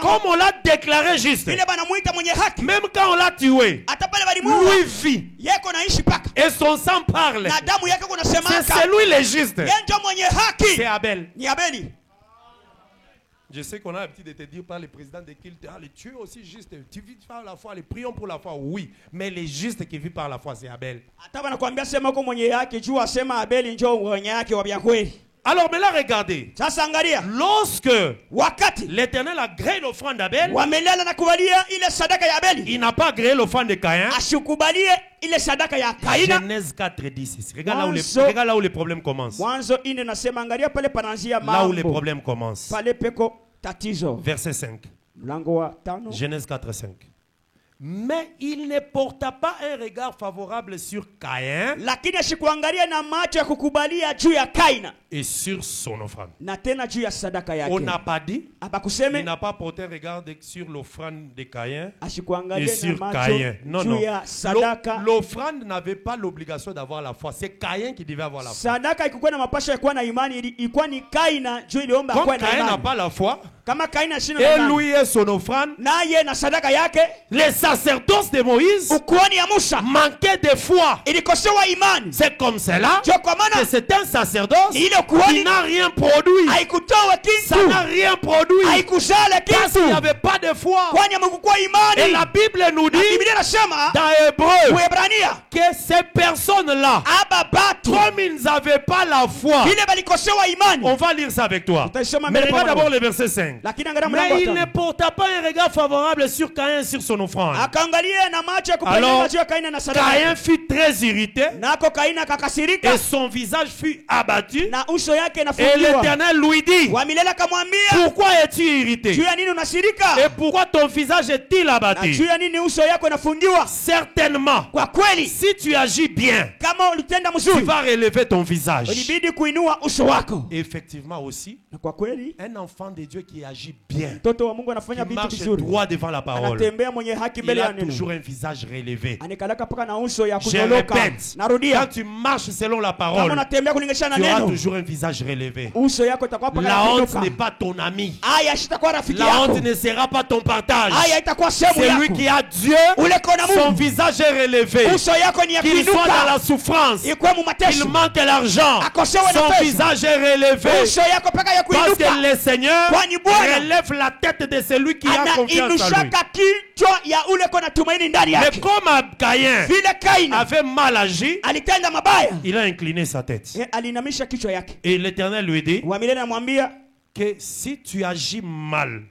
comme on l'a déclaré juste, même quand on l'a tué, lui vit et son sang parle. C'est celui le juste. C'est Abel. Je sais qu'on a l'habitude de te dire par les présidents de culte, tu es aussi juste, tu vis par la foi, les prions pour la foi, oui, mais les justes qui vivent par la foi, c'est Abel. Alors maintenant regardez, lorsque l'Éternel a créé l'offrande d'Abel, il n'a pas créé l'offrande de Caïn. Genèse 4:16. Regarde là où les problèmes commencent. Là où les problèmes commencent. Verset 5. Genèse 4:5. Mais il ne porta pas un regard favorable sur Caïn et sur son offrande. On n'a pas dit, il n'a pas porté un regard sur l'offrande de Caïn et sur Caïn. Non, non. L'offrande n'avait pas l'obligation d'avoir la foi. C'est Caïn qui devait avoir la foi. Comme Caïn n'a pas la foi, et lui et son offrande, les sacerdoces de Moïse manquaient de foi. C'est comme cela que c'est un sacerdoce qui n'a rien produit. Ça n'a rien produit parce qu'il n'y avait pas de foi. Et la Bible nous dit dans Hébreux que ces personnes-là, comme ils n'avaient pas la foi, on va lire ça avec toi. Mais regarde d'abord le verset 5. Mais il ne porta pas un regard favorable sur Caïn et sur son offrande. Alors Caïn fut très irrité et son visage fut abattu. Et l'Éternel lui dit, pourquoi es-tu irrité et pourquoi ton visage est-il abattu? Certainement, si tu agis bien, tu vas relever ton visage. Et effectivement aussi, un enfant de Dieu qui agit bien, qui marche droit devant la parole, il a toujours un visage relevé. Je répète, quand tu marches selon la parole, tu auras toujours un visage relevé. La honte n'est pas ton ami. La honte ne sera pas ton partage. Celui qui a Dieu, son visage est relevé. Qu'il soit dans la souffrance, qu'il manque l'argent, son visage est relevé. Parce que le Seigneur relève la tête de celui qui a confiance en lui. Mais comme Caïn avait mal agi, il a incliné sa tête. Et l'Éternel lui dit que si tu agis mal,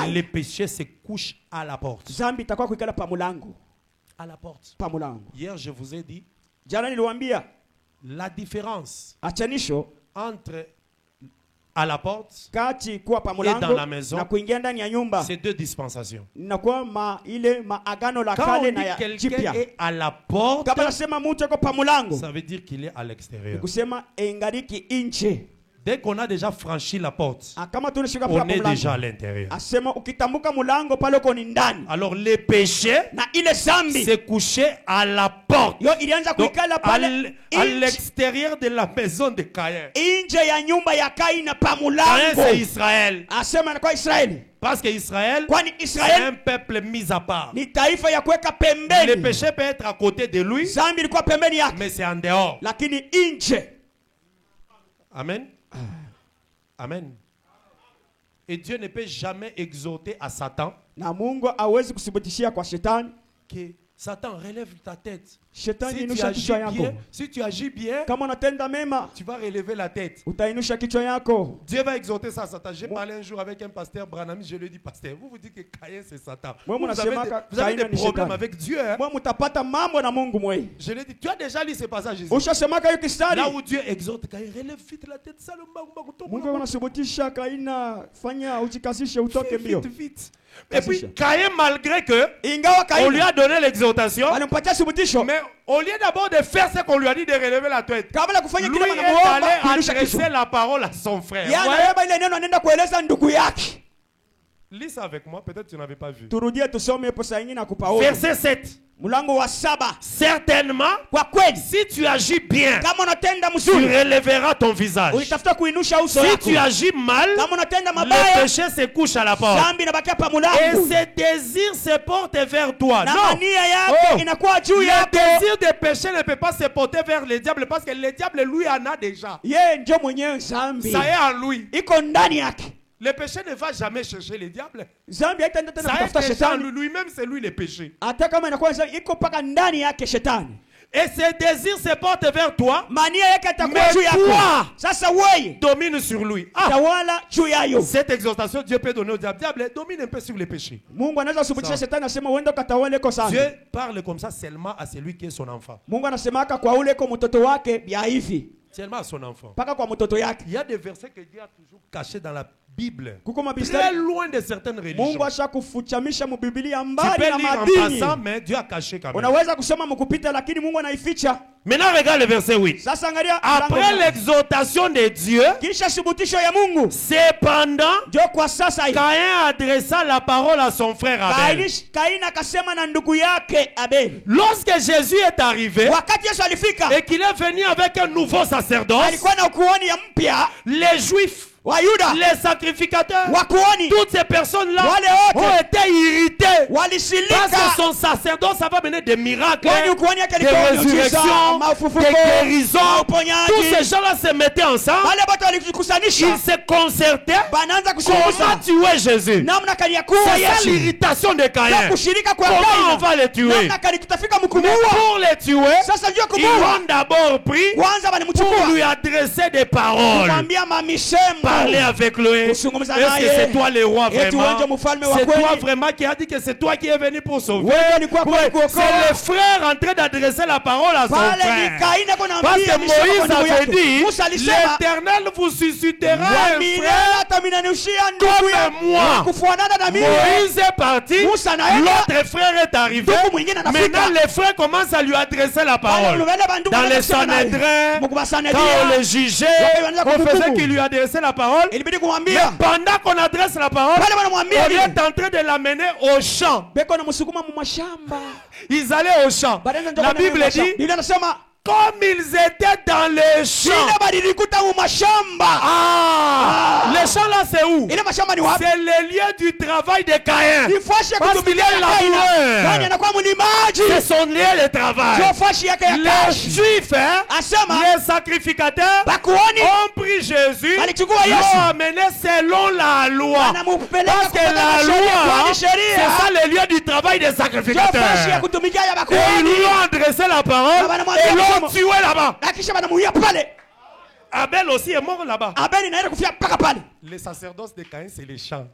les péchés se couchent à la porte. À la porte. Hier, je vous ai dit la différence entre à la porte et dans la maison, c'est deux dispensations. Quand on dit quelqu'un est à la porte, ça veut dire qu'il est à l'extérieur. Dès qu'on a déjà franchi la porte, on est déjà à l'intérieur. Alors les péchés s'est couché à la porte. Donc, à l'extérieur de la maison de Caïn. Caïn c'est Israël. Parce que Israël, c'est un peuple mis à part. Le péché peut être à côté de lui, mais c'est en dehors. Amen. Amen. Et Dieu ne peut jamais exhorter à Satan que Satan relève ta tête. Si tu agis bien, tu vas relever la tête. Dieu va exhorter ça à Satan. J'ai parlé un jour avec un pasteur Branham, je lui ai dit, pasteur, vous dites que Caïn c'est Satan. Vous avez des problèmes avec Dieu. Hein? Je lui ai dit, tu as déjà lu ce passage ici. Là où Dieu exhorte Caïn, relève vite la tête. Vite, vite. Et puis Caïn, malgré que on lui a donné l'exhortation, mais au lieu d'abord de faire ce qu'on lui a dit de relever la tête, lui est allé adresser la parole à son frère. Lis ça avec moi, peut-être tu n'avais pas vu. Verset 7. Certainement, si tu agis bien, tu relèveras ton visage. Si tu agis mal, le péché se couche à la porte. Et ses désirs se portent vers toi. Non. Le désir de péché ne peut pas se porter vers le diable parce que le diable, lui, en a déjà. Ça est en lui. Le péché ne va jamais chercher le diable. Ça est déjà lui-même, c'est lui le péché. Et ses désirs se portent vers toi. Mais toi, domine sur lui. Cette exhortation, Dieu peut donner au diable. Diable, domine un peu sur le péché. Dieu parle comme ça seulement à celui qui est son enfant. Seulement à son enfant. Il y a des versets que Dieu a toujours cachés dans la Bible, très loin de certaines religions. Tu peux lire en passant, mais Dieu a caché quand même. Maintenant regarde le verset 8. Après l'exhortation de Dieu, cependant, Caïn adressa la parole à son frère Abel. Lorsque Jésus est arrivé et qu'il est venu avec un nouveau sacerdoce, les Juifs, les sacrificateurs, toutes ces personnes-là ont été irritées parce que son sacerdoce, ça va mener des miracles, des résurrections, des guérisons. Tous ces gens-là se mettaient ensemble, ils se concertaient comment tuer Jésus. C'est ça l'irritation de Caïn. Comment on va le tuer? Mais pour le tuer, ils ont d'abord pris pour lui adresser des paroles. Parler avec lui. Est-ce que c'est toi le roi vraiment? C'est toi vraiment qui a dit que c'est toi qui es venu pour sauver? C'est le frère en train d'adresser la parole à son frère. Parce que Moïse avait dit, l'Éternel vous suscitera un frère comme moi. Moïse est parti, l'autre frère est arrivé. Maintenant les frères commencent à lui adresser la parole. Dans les Sanhédrin, quand on le jugeait, on faisait qu'il lui adressait la parole. Mais pendant qu'on adresse la parole, on est en train de l'amener au champ. Ils allaient au champ. La Bible dit, comme ils étaient dans les champs. Les champs là c'est où? C'est le lieu du travail de Caïn. Parce qu'il est laboureur. C'est son lieu de travail. Les Juifs, les sacrificateurs, ont pris Jésus, l'ont amené selon la loi. Parce que la loi, c'est ça le lieu du travail des sacrificateurs. Et ils lui ont adressé la parole et l'ont tué là-bas. Abel aussi est mort là-bas. Les sacerdoces de Caïn, c'est les champs.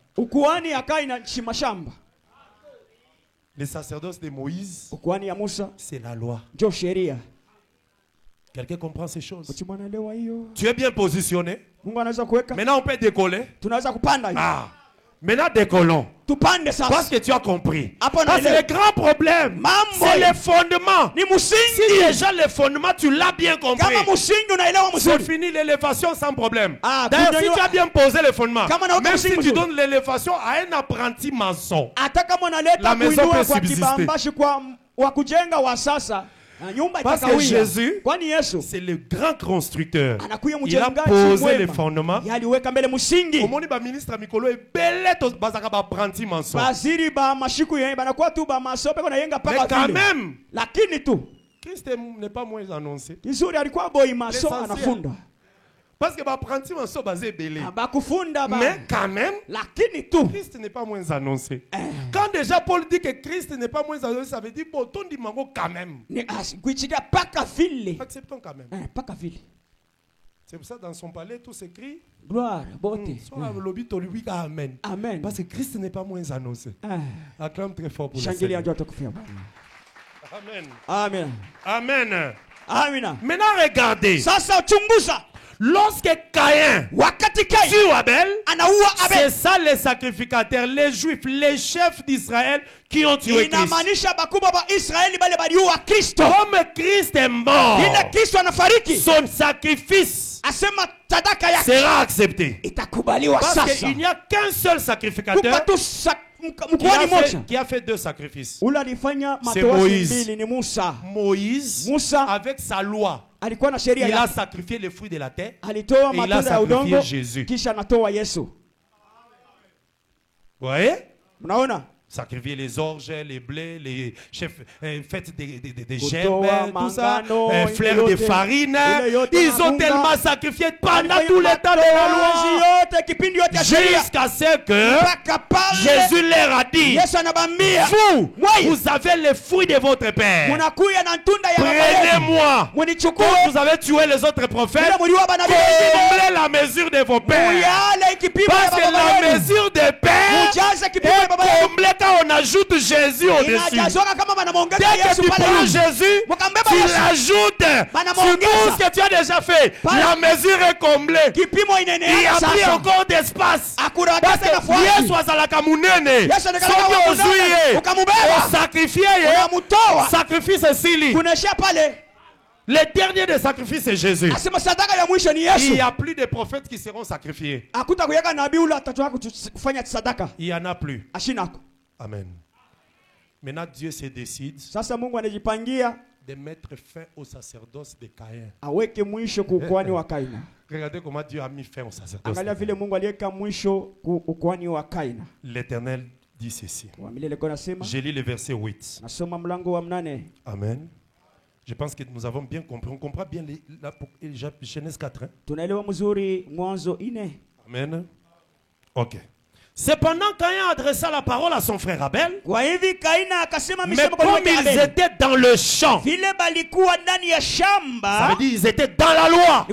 Les sacerdoces de Moïse, c'est la loi. Quelqu'un comprend ces choses? Tu es bien positionné. Maintenant on peut décoller. Maintenant décollons. Parce que tu as compris. Parce que le grand problème, c'est les fondements. Si déjà les fondements, tu l'as bien compris, c'est fini l'élévation sans problème. D'ailleurs, si tu as bien posé les fondements, même si tu donnes l'élévation à un apprenti maçon, la maison peut subsister. Parce que Jésus, c'est le grand constructeur. Il a posé les fondements. Au monde du ministre Mikolo est belle apprenti maçon. Mais quand même, Christ n'est pas moins annoncé. Parce que l'apprenti maçon basé belé. Mais quand même, Christ n'est pas moins annoncé. Quand déjà Paul dit que Christ n'est pas moins annoncé, ça veut dire bon, ton dimango quand même. Acceptons quand même. C'est pour ça dans son palais tout s'écrit. Gloire, beauté. Amen. Amen. Parce que Christ n'est pas moins annoncé. Acclame très fort pour le Seigneur. Amen. Amen. Amen. Amen. Maintenant regardez. Lorsque Caïn tue Abel, c'est ça les sacrificateurs, les juifs, les chefs d'Israël qui ont tué Christ. Comme Christ est mort, son sacrifice sera accepté. Parce qu'il n'y a qu'un seul sacrificateur qui a fait deux sacrifices. C'est Moïse. Moïse, avec sa loi, il a sacrifié les fruits de la terre et il a sacrifié Jésus. Vous voyez? Sacrifier les orges, les blés, les chefs, fêtes des gerbes, tout ça, fleurs de farine. Ils ont tellement sacrifié pendant tout le temps de la loi. Jusqu'à ce que Jésus leur a dit, vous avez les fruits de votre père. Prenez-moi. Quand vous avez tué les autres prophètes, comblez la mesure de vos pères. Parce que la mesure des pères est comblée. On ajoute Jésus au-dessus. Dès que tu prends Jésus, tu l'ajoutes sur tout ce que tu as déjà fait. La mesure est comblée. Il n'y a plus encore d'espace. Parce que Yesu azalaka munene. Soki ozuye, sacrifié, sacrifice sili. Le dernier des sacrifices, c'est Jésus. Il n'y a plus de prophètes qui seront sacrifiés. Il n'y en a plus. Amen. Maintenant, Dieu se décide de mettre fin au sacerdoce de Caïn. Regardez comment Dieu a mis fin au sacerdoce. L'Éternel dit ceci. Je lis le verset 8. Amen. Je pense que nous avons bien compris. On comprend bien Genèse 4. Amen. Ok. Cependant, Caïn adressa la parole à son frère Abel. Mais comme ils étaient dans le champ, ça veut dire qu'ils étaient dans la loi.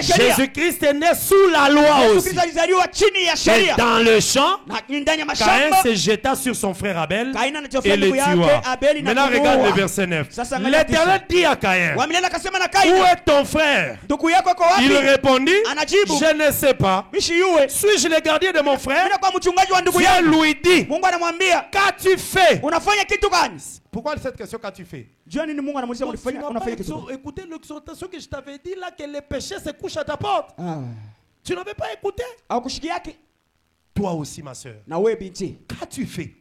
Jésus-Christ est né sous la loi aussi. Et dans le champ, Caïn se jeta sur son frère Abel et le tua. Maintenant, regarde le verset 9. L'Éternel dit à Caïn, où est ton frère? Il répondit, je ne sais pas. Suis-je le gardien de mon frère? Dieu lui dit, qu'as-tu fait? Pourquoi cette question qu'as-tu fait? Tu n'as pas écouté l'exhortation que je t'avais dit là, que les péchés se couchent à ta porte. Tu n'avais pas écouté? Toi aussi, ma soeur, qu'as-tu fait?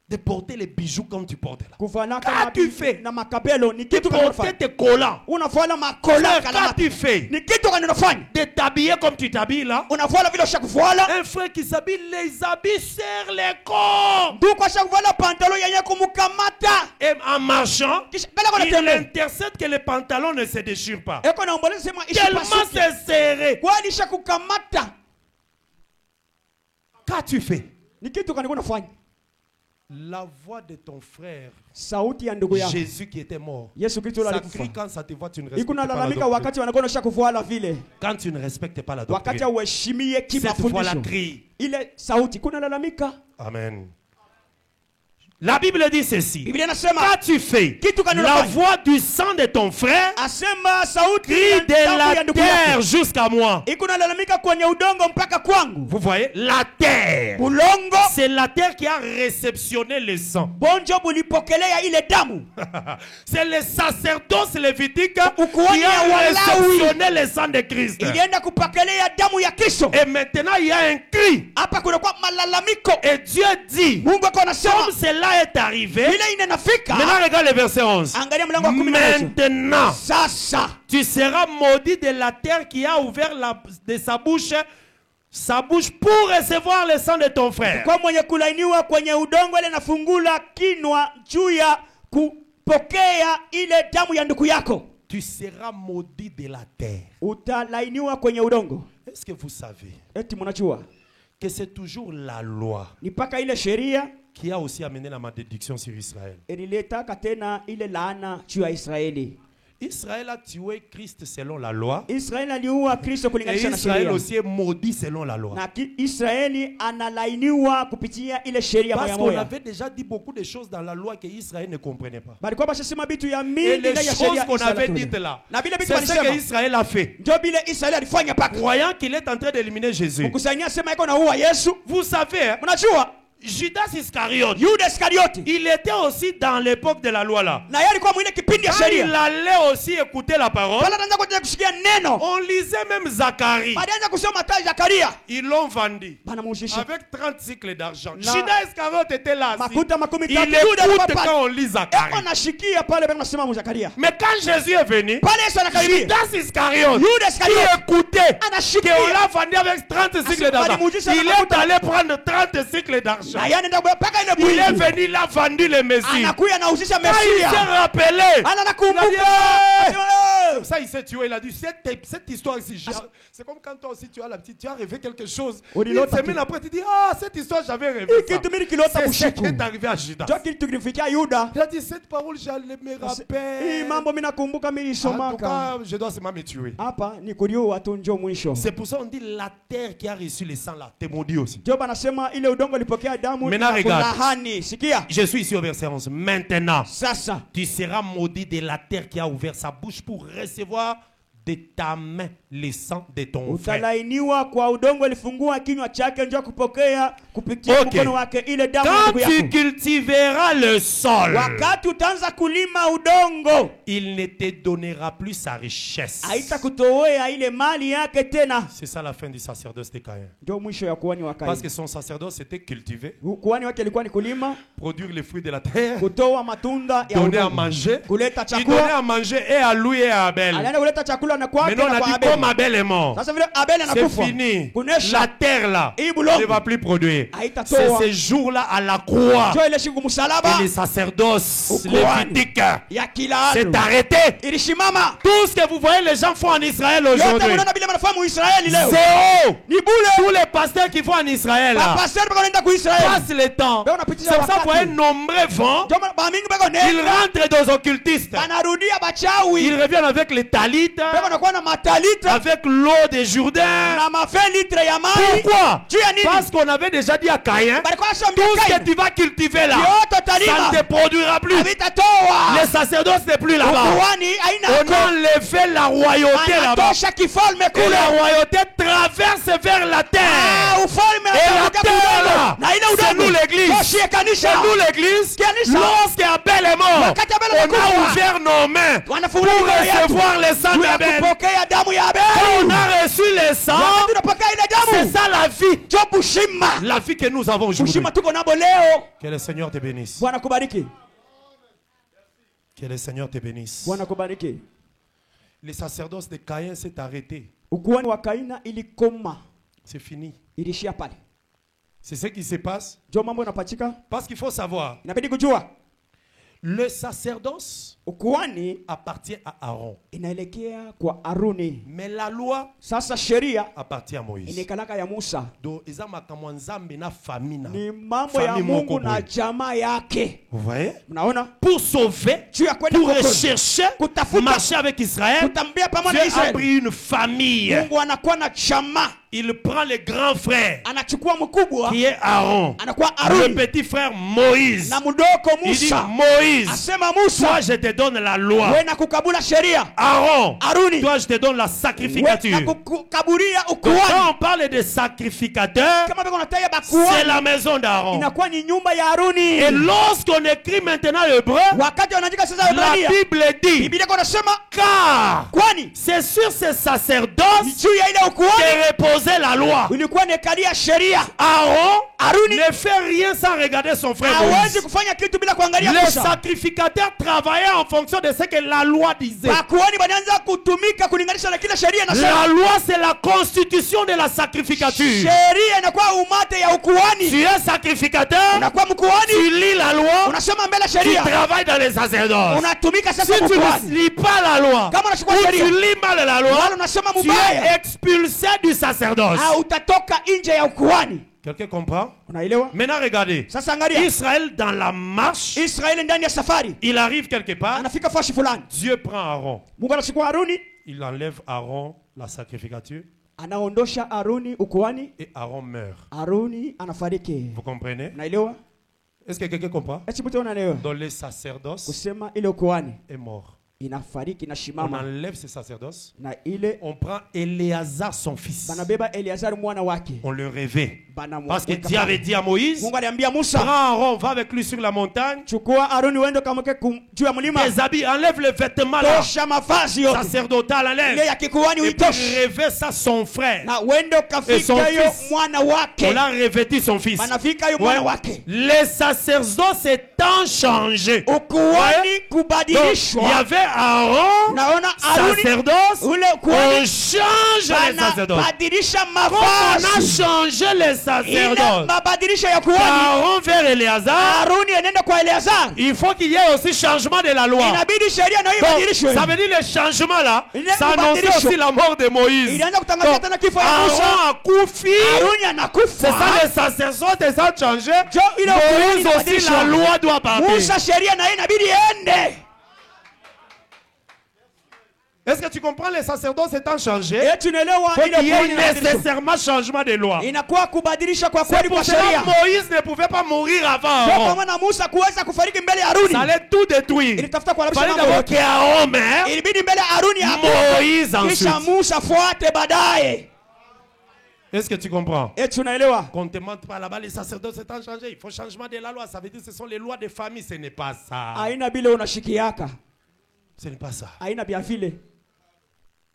De porter les bijoux comme tu portes là. Qu'as-tu fait? De porter tes collants. Qu'as-tu fait? De t'habiller comme tu t'habilles là. Un frère qui s'habille, les habits serrent les corps. Et en marchant, il intercède que les pantalons ne se déchirent pas. Tellement c'est serré. Qu'as-tu fait? La voix de ton frère Jésus qui était mort, ça crie quand ça te voit, tu ne respectes pas la doctrine. Quand tu ne respectes pas la doctrine, cette voix-là crie. Amen. La Bible dit ceci. Quand tu fais la voix du sang de ton frère, crie de la terre jusqu'à moi. Vous voyez, la terre. C'est la terre qui a réceptionné le sang. C'est le sacerdoce lévitique qui a réceptionné le sang de Christ. Et maintenant il y a un cri. Et Dieu dit, comme cela est arrivé. Maintenant regarde le verset 11. Maintenant tu seras maudit de la terre qui a ouvert de sa bouche pour recevoir le sang de ton frère. Tu seras maudit de la terre. Est-ce que vous savez que c'est toujours la loi qui a aussi amené la malédiction sur Israël? Israël a tué Christ selon la loi. Et Israël aussi est maudit selon la loi. Parce qu'on avait déjà dit beaucoup de choses dans la loi que Israël ne comprenait pas. Et les choses qu'on avait dites là, c'est ce que Israël a fait. Croyant qu'il est en train d'éliminer Jésus. Vous savez, Judas Iscariote, il était aussi dans l'époque de la loi là. Quand il allait aussi écouter la parole, on lisait même Zacharie. Ils l'ont vendu avec 30 cycles d'argent. Judas Iscariote était là. Il écoute quand on lit Zacharie. Mais quand Jésus est venu, Judas Iscariote, qui écoutait qu'on l'a vendu avec 30 cycles d'argent, il est allé prendre 30 cycles d'argent. Il est venu, il a vendu le Messie. Quand il s'est rappelé, ça il s'est tué. Il a dit cette histoire ici, c'est comme quand toi aussi tu as la petite, tu as rêvé quelque chose. Une semaine après tu dis cette histoire j'avais rêvé ça. C'est ce qui est arrivé à Judas. Il a dit cette parole j'allais me rappeler. En tout cas je dois seulement me tuer. C'est pour ça on dit la terre qui a reçu le sang là, t'es maudit aussi. Maintenant regarde, je suis ici au verset 11. Maintenant, tu seras maudit de la terre qui a ouvert sa bouche pour recevoir de ta main le sang de ton frère. Quand tu cultiveras le sol, il ne te donnera plus sa richesse. C'est ça la fin du sacerdoce de Caïn. Parce que son sacerdoce c'était cultiver, produire les fruits de la terre, donner à manger. Il donnait à manger et à lui et à Abel. Maintenant on a dit comme Abel est mort, c'est fini. La terre là ne va plus produire. C'est ce jour là à la croix et les sacerdoces lévitiques s'est arrêté. Tout ce que vous voyez les gens font en Israël aujourd'hui, tous les pasteurs qui font en Israël passent le temps. C'est pour ça que vous voyez nombreux vents, ils rentrent dans occultistes, ils reviennent avec les talites, avec l'eau des Jourdain. Pourquoi? Parce qu'on avait déjà dit à Caïn, tout ce que tu vas cultiver là, ça ne te produira plus. Le sacerdoce n'est plus là-bas. On a enlevé la royauté là-bas. Et la royauté traverse vers la terre. Et la terre là, c'est nous l'église. C'est nous l'église. Lorsque Abel est mort, on a ouvert nos mains pour recevoir le sang d'Abel. Quand on a reçu le sang, c'est ça la vie. La vie que nous avons aujourd'hui. Que le Seigneur te bénisse. Que le Seigneur te bénisse. Le sacerdoce de Caïn s'est arrêté. C'est fini. C'est ce qui se passe. Parce qu'il faut savoir, le sacerdoce ukuhani appartient à Aaron. inaelekea kwa Aruni. Mais la loi sasa sheria appartient à Moïse. inakalaka ya Musa. Donc eza makambo nzambe na famille na. Ni mambo ya Mungu na jamaa yake. Vous voyez? Mnaona? Pour sauver, pour rechercher, marcher avec Israël, Dieu a pris une famille. Mungu anakuwa na jamaa. Il prend le grand frère qui est Aaron, le petit frère Moïse. Il dit Moïse, toi je te donne la loi. Aaron, toi je te donne la sacrificature. Quand on parle de sacrificateur, c'est la maison d'Aaron. Et lorsqu'on écrit maintenant l'hébreu, la Bible dit, car c'est sur ces sacerdoces que repose la loi. Aaron ne fait rien sans regarder son frère Moïse. Les sacrificateurs travaillaient en fonction de ce que la loi disait. La loi, c'est la constitution de la sacrificature. Tu es sacrificateur, tu lis la loi, tu travailles dans les sacerdoces. Si tu ne lis pas la loi, ou tu lis mal la loi, tu es expulsé du sacerdoce. Quelqu'un comprend? Maintenant regardez. Israël dans la marche, il arrive quelque part. Dieu prend Aaron. Il enlève Aaron la sacrificature. Et Aaron meurt. Vous comprenez? Est-ce que quelqu'un comprend? Dans les sacerdoces est mort. On enlève ses sacerdoces. On prend Éléazar son fils. On le rêvait. Parce que Dieu avait dit à Moïse, prends Aaron, va avec lui sur la montagne. Tes habits, enlève le vêtement là. Sacerdotal, enlève. Et puis rêver ça son frère. Et son fils. On l'a revêtu son fils. Ouais. Les sacerdoces étant changés. Il y avait Aaron, sacerdoce, on change les sacerdoces. On a changé les sacerdoces. Aaron vers Éléazar, il faut qu'il y ait aussi changement de la loi. Donc, ça veut dire le changement là, ça annonçait aussi la mort de Moïse. Donc, Aaron a couffé, c'est ça les sacerdoces, et ça a changé. Moïse aussi, la loi doit partir. Est-ce que tu comprends les sacerdoces étant changés? Il faut qu'il y ait nécessairement changement de loi. C'est pour cela que Moïse ne pouvait pas mourir avant Aaron. Ça allait tout détruire. Il fallait d'abord qu'Aaron meure, Moïse ensuite. Est-ce que tu comprends? Qu'on ne te montre pas là-bas, les sacerdoces étant changés. Il faut changement de la loi. Ça veut dire que ce sont les lois de famille. Ce n'est pas ça. Ce n'est pas ça.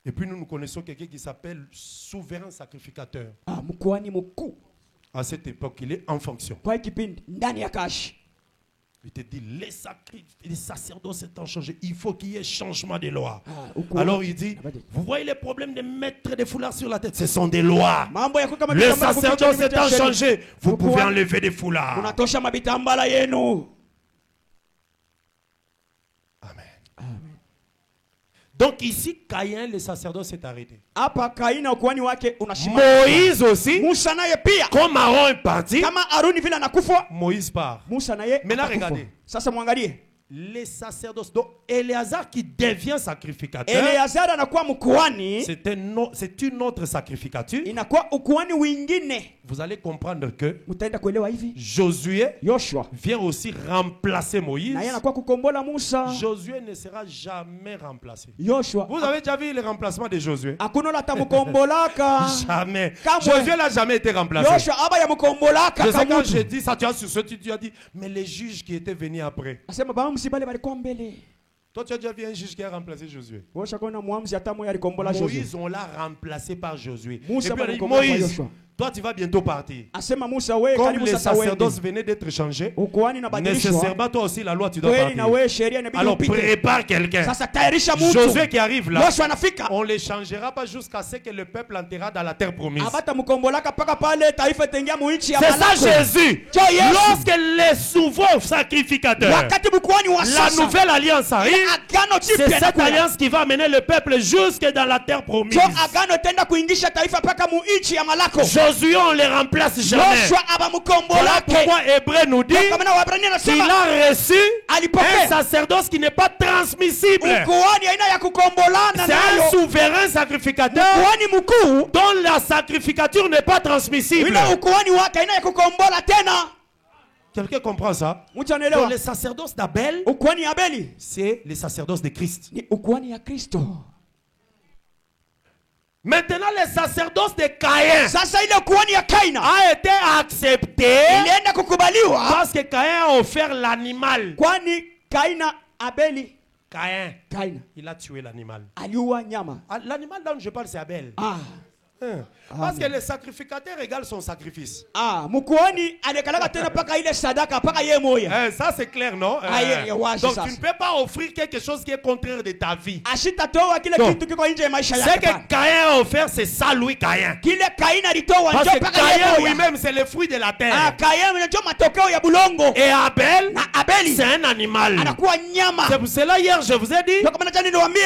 Et puis nous connaissons quelqu'un qui s'appelle souverain sacrificateur. À cette époque, il est en fonction. Il te dit, les sacerdoces étant changés, il faut qu'il y ait changement de loi. Alors il dit, vous voyez les problèmes de mettre des foulards sur la tête, ce sont des lois. Les sacerdoces étant changés, vous pouvez enlever des foulards. Donc ici, Caïn, le sacerdoce s'est arrêté. Moïse aussi, comme Aaron est parti, Moïse part. Maintenant regardez. Les sacerdoces. Donc Éléazar qui devient sacrificateur, c'est une autre sacrificature. Vous allez comprendre que Josué vient aussi remplacer Moïse. Josué ne sera jamais remplacé. Vous avez déjà vu le remplacement de Josué? Jamais. Josué n'a jamais été remplacé. Je sais quand j'ai dit ça, tu as sur ce tu as dit, mais les juges qui étaient venus après. Toi, tu as déjà vu un juge qui a remplacé Josué. Moïse, on l'a remplacé par Josué. Et puis on a dit, Moïse, Toi, tu vas bientôt partir. Comme les sacerdoces venaient d'être changés, nécessairement, toi aussi, la loi, tu dois partir. Alors, prépare quelqu'un. Josué qui arrive là, on ne les changera pas jusqu'à ce que le peuple enterra dans la terre promise. C'est ça Jésus. Lorsque les nouveaux sacrificateurs, la nouvelle alliance arrive, c'est cette alliance qui va amener le peuple jusque dans la terre promise. Josué, on ne les remplace jamais. Voilà pourquoi Hébreu nous dit qu'il a reçu un sacerdoce qui n'est pas transmissible. C'est un souverain sacrificateur dont la sacrificature n'est pas transmissible. Quelqu'un comprend ça? Donc le sacerdoce d'Abel, c'est le sacerdoce de Christ. Maintenant, le sacerdoce de Caïn a été accepté parce que Caïn a offert l'animal. Caïn, il a tué l'animal. L'animal dont je parle, c'est Abel. Parce que le sacrificateur égale son sacrifice. Ça c'est clair, non? Donc tu ne peux pas offrir quelque chose qui est contraire de ta vie. Ce que Caïn a offert, c'est ça, lui, Caïn. Parce que Caïn lui-même, c'est le fruit de la terre. Et Abel, c'est un animal. C'est pour cela, hier, je vous ai dit,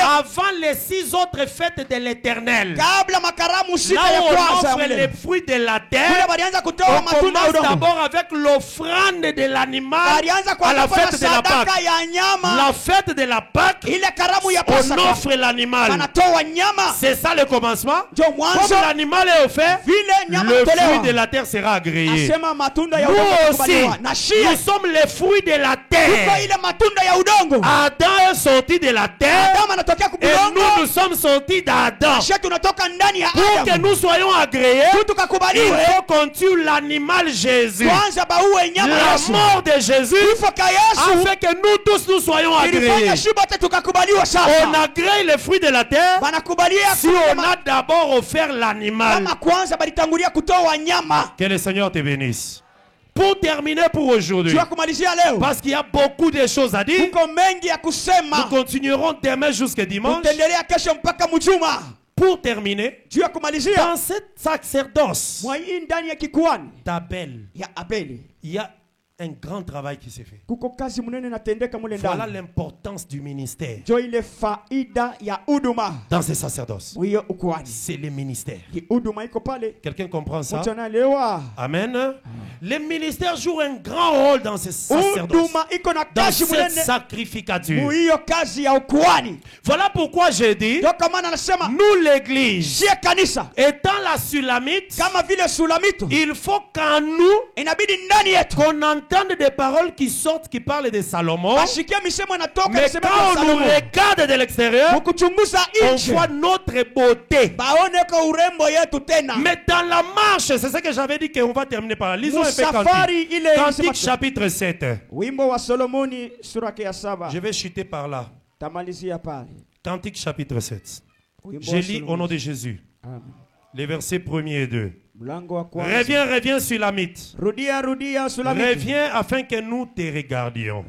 avant les 6 autres fêtes de l'Éternel, là où on offre les fruits de la terre, on commence d'abord avec l'offrande de l'animal à la fête de la Pâque. La fête de la Pâque, on offre l'animal. C'est ça le commencement. Comme l'animal est offert, le fruit de la terre sera agréé. Nous aussi, nous sommes les fruits de la terre. Adam est sorti de la terre et nous sommes sortis d'Adam. Pour que nous soyons agréés, il faut qu'on tue l'animal Jésus. La mort de Jésus a fait que nous tous nous soyons agréés. On agrée les fruits de la terre si on a d'abord offert l'animal. Que le Seigneur te bénisse. Pour terminer pour aujourd'hui, parce qu'il y a beaucoup de choses à dire, nous continuerons demain jusqu'à dimanche. Pour terminer, dans cette sacerdoce d'Abel, il y a un grand travail qui s'est fait. Voilà l'importance du ministère. Dans ce sacerdoce, c'est le ministère. Quelqu'un comprend ça? Amen. Le ministère joue un grand rôle dans ce sacerdoce, dans cette sacrificature. Voilà pourquoi j'ai dit, nous l'église, étant la Sulamite, il faut qu'en nous, qu'on entende des paroles qui sortent, qui parlent de Salomon. Mais quand on nous regarde de l'extérieur, on voit notre beauté. Mais dans la marche, c'est ce que j'avais dit qu'on va terminer par là. Lisons un peu Cantique. Cantique chapitre 7. Je vais chuter par là. Cantique chapitre 7. Je lis au nom de Jésus. Les versets 1er et 2. Reviens, reviens Sulamite. Reviens afin que nous te regardions.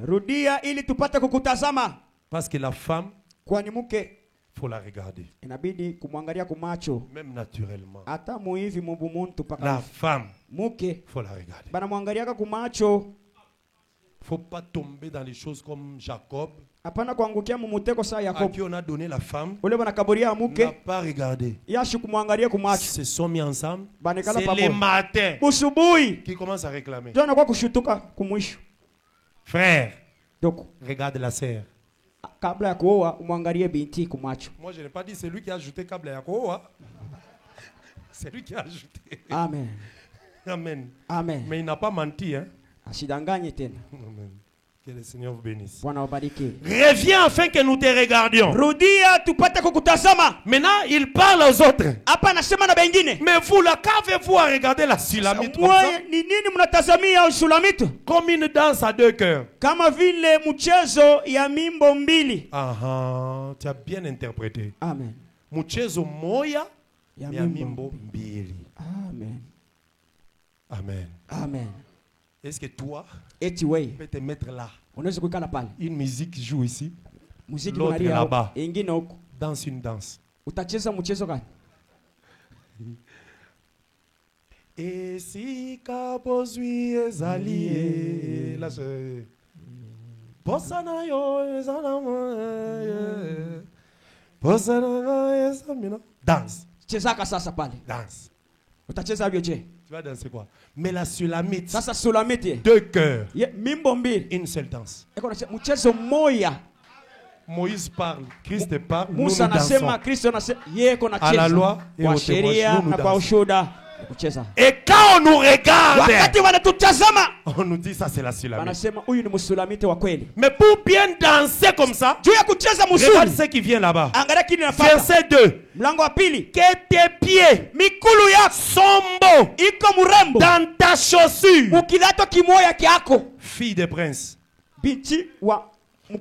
Parce que la femme, faut la regarder. Même naturellement. La femme, faut la regarder. Faut pas tomber dans les choses comme Jacob, à qui on a donné la femme, n'a pas regardé. Ils se sont mis ensemble. C'est les matins qui commencent à réclamer. Frère, regarde la sœur. Moi je n'ai pas dit c'est lui qui a ajouté Kabla Yakoa. C'est lui qui a ajouté. Amen. Amen. Amen. Mais il n'a pas menti, hein. Amen. Que le Seigneur vous bénisse. Reviens afin que nous te regardions. Maintenant, il parle aux autres. Mais vous, là, qu'avez-vous à regarder la Sulamite comme ça? Comme une danse à deux cœurs. Tu as bien interprété. Amen. Mchezo moya ya mimbo mbili. Amen. Amen. Amen. Est-ce que toi, tu peux te mettre là? Une musique joue ici. L'autre là-bas. Danse une danse. Et si kabozui ezali là c'est Bosana yo ezalama Bosana ezamina danse. Chezaka sasa pale. Danse. Utacheza bioje? Tu vas danser quoi? Mais la sulamite. Sasa sulamite. Deux cœurs. Mimbo mbili. Une seule danse. Mchezo moya. Moïse parle, Christ parle, nous Musa dansons. Kristo anasema yeye kona cheza. À la loi et au témoignage, nous dansons. Et quand on nous regarde, on nous dit ça c'est la sulamite. Mais pour bien danser comme ça, regarde ce qui vient là-bas. Verset 2. Que tes pieds sont beaux dans ta chaussure, fille de prince.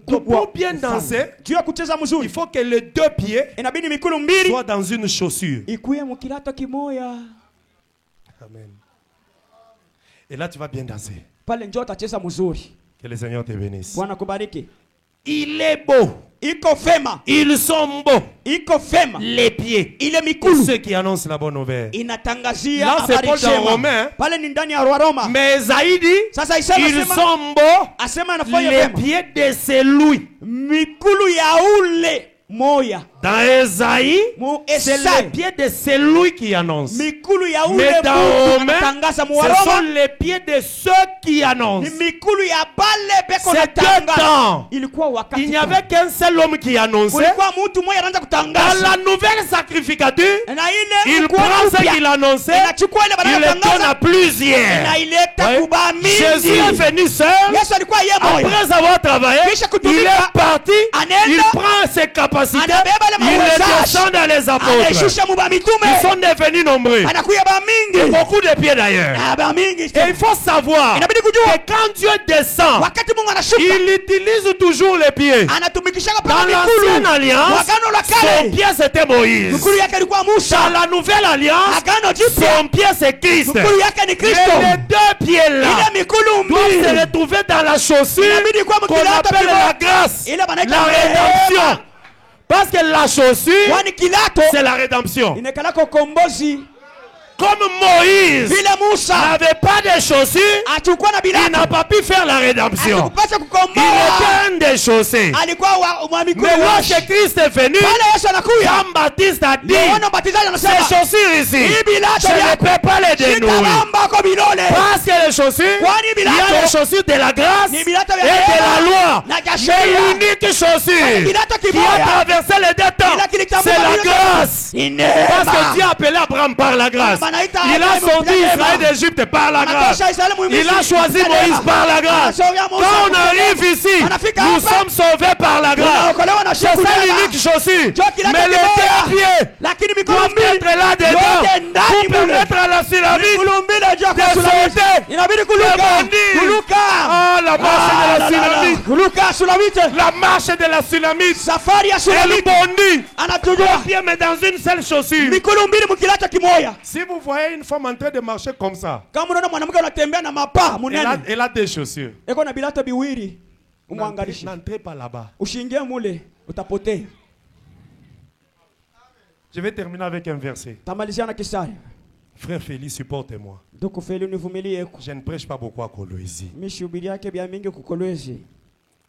Pour bien danser, il faut que les deux pieds soient dans une chaussure. Amen. Et là, tu vas bien danser. Que le Seigneur te bénisse. Il est beau. Ils sont beaux. Les pieds. Ceux qui annoncent la bonne nouvelle. Là, c'est pas dans Romain. Mais Zaïdi, ils sont beaux. Les pieds de celui. Dans Esaïe, c'est les pieds de celui qui annonce. Mais dans Romain, ce sont les pieds de ceux qui annoncent. C'est deux temps. Il n'y avait qu'un seul homme qui annonçait. Dans la nouvelle sacrificature, il prend ce qu'il annonçait, il le donne à plusieurs. Jésus est venu seul. Après avoir travaillé, il est parti, il prend ses capacités. Il les descend dans les apôtres. Ils sont devenus nombreux. Et beaucoup de pieds d'ailleurs. Et il faut savoir que quand Dieu descend, il utilise toujours les pieds. Dans l'ancienne alliance, son pied c'était Moïse. Dans la nouvelle alliance, son pied c'est Christ. Et les deux pieds là doivent se retrouver dans la chaussure qu'on appelle la grâce, la rédemption. Parce que la chaussure, c'est la rédemption. Comme Moïse n'avait pas de chaussures, il n'a pas pu faire la rédemption. Il était un déchaussé. Mais lorsque Christ est venu, Jean-Baptiste a dit, ces chaussures ici, je ne peux pas les dénouer. Parce que les chaussures, il y a les chaussures de la grâce et de la loi. Mais l'unique chaussure qui a traversé les deux temps, c'est la grâce. Parce que Dieu a appelé Abraham par la grâce. Il a sorti Israël d'Égypte par la grâce. Il a choisi Moïse par la grâce. Quand on arrive ici, nous sommes sauvés par la grâce. C'est ça l'unique chaussure. Mais les deux pieds doivent être là-dedans pour permettre à la syllabie de sauter, de bondir. Ah, la marche de la syllabie. La marche de la syllabie. Elle bondit. Deux pieds mais dans une seule chaussure. Si vous voyez une femme en train de marcher comme ça, elle a des chaussures. N'entrez pas là-bas. Je vais terminer avec un verset. Frère Félix, supportez-moi. Je ne prêche pas beaucoup à Kolwezi.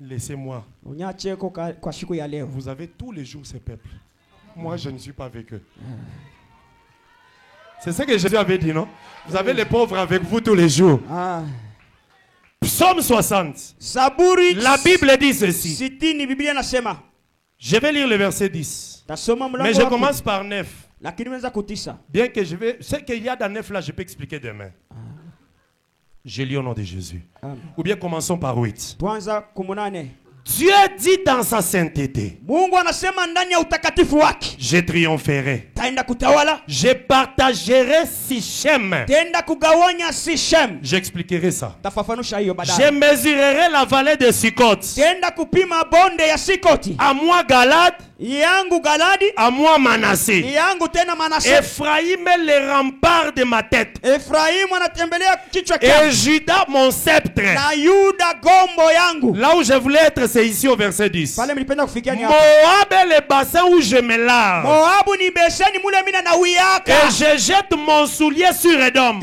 Laissez-moi. Vous avez tous les jours ces peuples. Moi, je ne suis pas avec eux. C'est ce que Jésus avait dit, non? Vous avez les pauvres avec vous tous les jours. Psaume 60. La Bible dit ceci. Je vais lire le verset 10. Mais je commence par 9. Bien que je vais... Ce qu'il y a dans 9 là, je peux expliquer demain. Je lis au nom de Jésus. Ou bien commençons par 8. Dieu dit dans sa sainteté, je triompherai. Je partagerai Sichem. J'expliquerai ça. Je mesurerai la vallée de Sikot. À moi Galade. À moi Manassé. Ephraïm est le rempart de ma tête. Et Juda mon sceptre. Là où je voulais être, c'est ici au verset 10. Moab est le bassin où je me lave. Et je jette mon soulier sur Edom.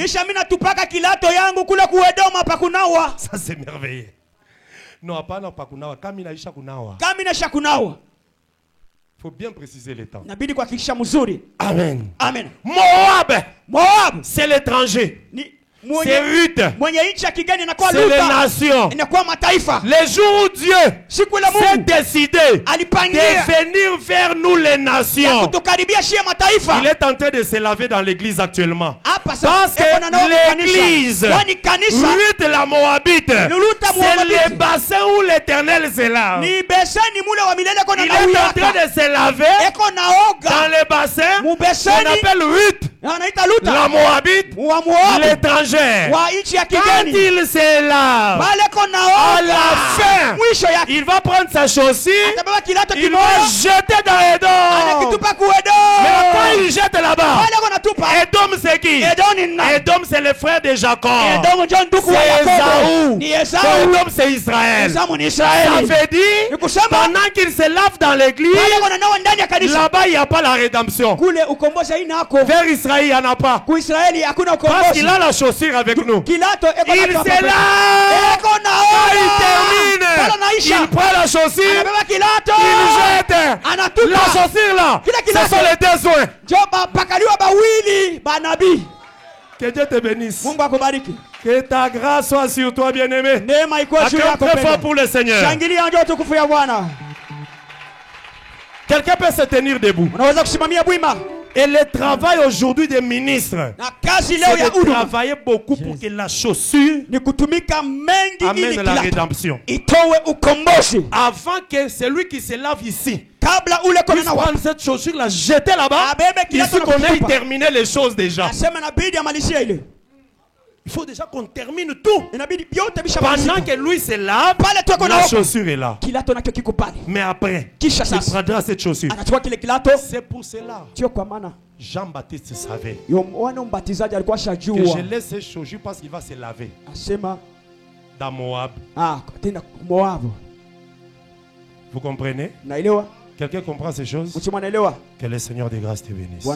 Ça c'est merveilleux. Non, pas non, pas kunawa. Kamina isha kunawa. Faut bien préciser les temps. Amen. Amen. Moab, c'est l'étranger. C'est Ruth. C'est les nations. Les jours où Dieu s'est décidé de venir vers nous les nations, il est en train de se laver dans l'église actuellement. Parce que l'église, Ruth la Moabite, c'est le bassin où l'Éternel se lave. Il est en train de se laver dans le bassin qu'on appelle Ruth la Moabite, l'étranger. Quand il se lave, à la fin, il va prendre sa chaussure, il va jeter dans Edom. Mais quand il jette là-bas, Edom c'est qui? Edom c'est le frère de Jacob. C'est Esaü. Edom c'est Israël. Ça veut dire, pendant qu'il se lave dans l'église, là-bas il n'y a pas la rédemption. Vers Israël il n'y en a pas. Parce qu'il a la chaussure avec nous. Il se lave. Il termine. Il prend la chaussure. Il jette. La chaussure là. Ce sont les deux soins. Que Dieu te bénisse. Que ta grâce soit sur toi, bien-aimé. Acclame très fort pour le Seigneur. Quelqu'un peut se tenir debout. Et le travail aujourd'hui des ministres, c'est de travailler beaucoup pour que la chaussure amène la rédemption. Avant que celui qui se lave ici puisse prendre cette chaussure, la jeter là-bas, ici qu'on ait terminé les choses déjà. Il faut déjà qu'on termine tout. Pendant que lui se lave, la chaussure est là. Mais après, il prendra cette chaussure. C'est pour cela. Jean-Baptiste savait que je laisse cette chaussure parce qu'il va se laver dans Moab. Vous comprenez? Quelqu'un comprend ces choses? Que le Seigneur des grâces te bénisse.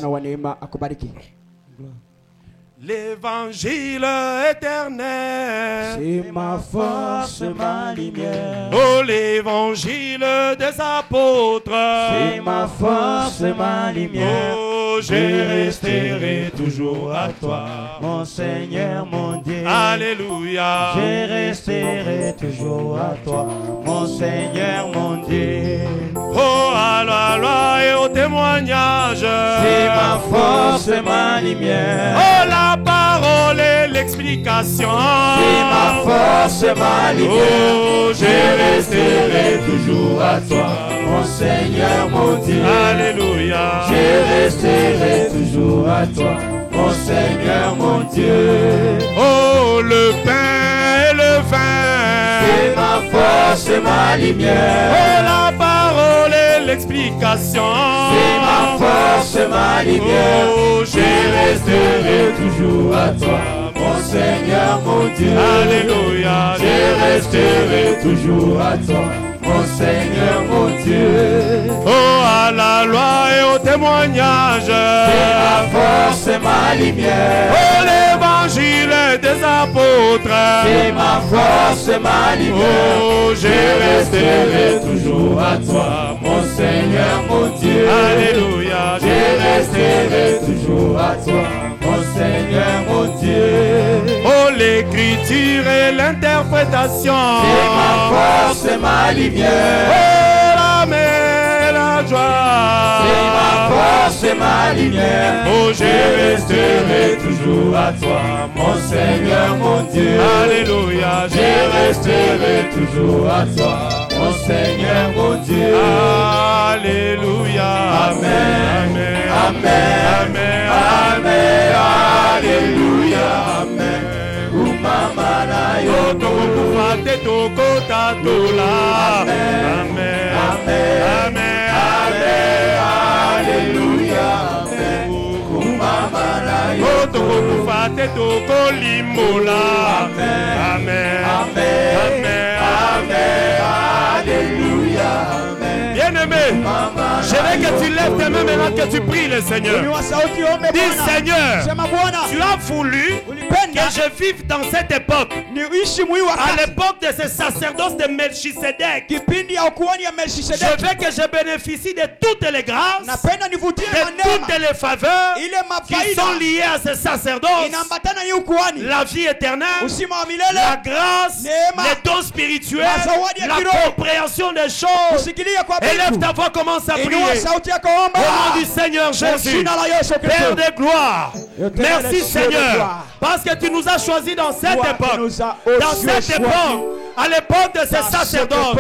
L'évangile éternel, c'est ma force, ma lumière. Oh, l'évangile des apôtres, c'est ma force, ma lumière. Oh, je resterai toujours à toi, mon Seigneur, mon Dieu. Alléluia. Je resterai toujours à toi, mon Seigneur, mon Dieu. Oh, à la loi et au témoignage, c'est ma force, ma lumière. Oh, la parole et l'explication, c'est ma force, ma lumière. Oh, je resterai toujours à toi, mon Seigneur, mon Dieu. Alléluia. Je resterai toujours à toi, mon Seigneur, mon Dieu. Oh, le pain et le vin, c'est ma force, ma lumière. Oh, la parole et l'explication, c'est ma force, ma lumière. Oh, je resterai toujours à toi, mon Seigneur, mon Dieu. Alléluia. Je resterai toujours à toi, mon Seigneur, mon Dieu. Oh, à la loi et au témoignage, c'est ma force, ma lumière. Oh, l'évangile des apôtres, c'est ma force, ma lumière. Oh, je resterai toujours à toi, mon Seigneur, mon Dieu. Alléluia. Je resterai toujours à toi, mon Seigneur, mon Dieu. Oh, l'écriture et l'interprétation, c'est ma force, ma lumière. Oh, la mer, la joie, c'est ma force, ma lumière. Oh, je resterai toujours à toi, mon Seigneur, mon Dieu. Alléluia. je resterai toujours à toi, mon Seigneur, mon Dieu. Alléluia. Amen. Amen. Amen. Amen. Alléluia. Amen. Amen. Alléluia. Bien-aimé, je veux que tu lèves tes mains maintenant, que tu pries le Seigneur. Dis Seigneur, tu as voulu que je vive dans cette époque. À l'époque de ce sacerdoce de Melchisedec. Je veux que je bénéficie de toutes les grâces, de toutes les faveurs qui sont liées à ce sacerdoce. La vie éternelle, la grâce, les dons spirituels, la compréhension des choses. Élève ta voix, commence à prier. Au nom du Seigneur Jésus, Père de gloire, merci Seigneur, parce que tu nous as choisis dans cette époque. Dans cette époque, à l'époque de ce sacerdoce,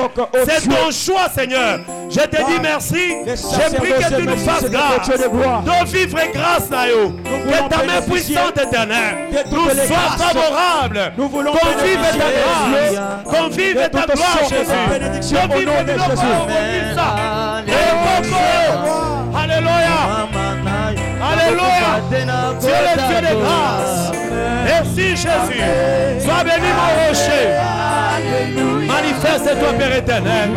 c'est ton choix Seigneur. Je te dis merci. Je prie que tu nous fasses grâce. De vivre grâce, Nayo. Que ta main puissante éternelle nous soit favorable. Qu'on vive ta grâce. Qu'on vive ta gloire, Jésus. Qu'on vive ta gloire. Alléluia. Alléluia. Tu es le Dieu de grâce. Merci Jésus. Sois béni mon rocher. Manifeste-toi Père éternel.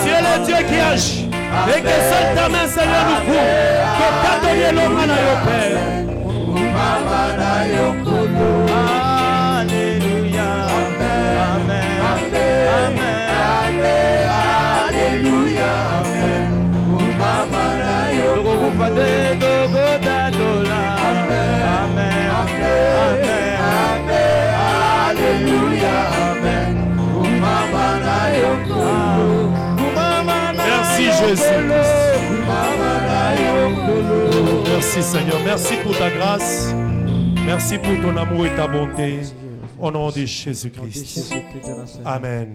Tu es le Dieu qui agit. Et que seule ta main Seigneur nous couvre. Que ta donné l'homme à la Père. Alléluia. Amen. Alléluia. Merci Jésus. Merci Seigneur. Merci pour ta grâce. Merci pour ton amour et ta bonté. Au nom de Jésus-Christ. Amen.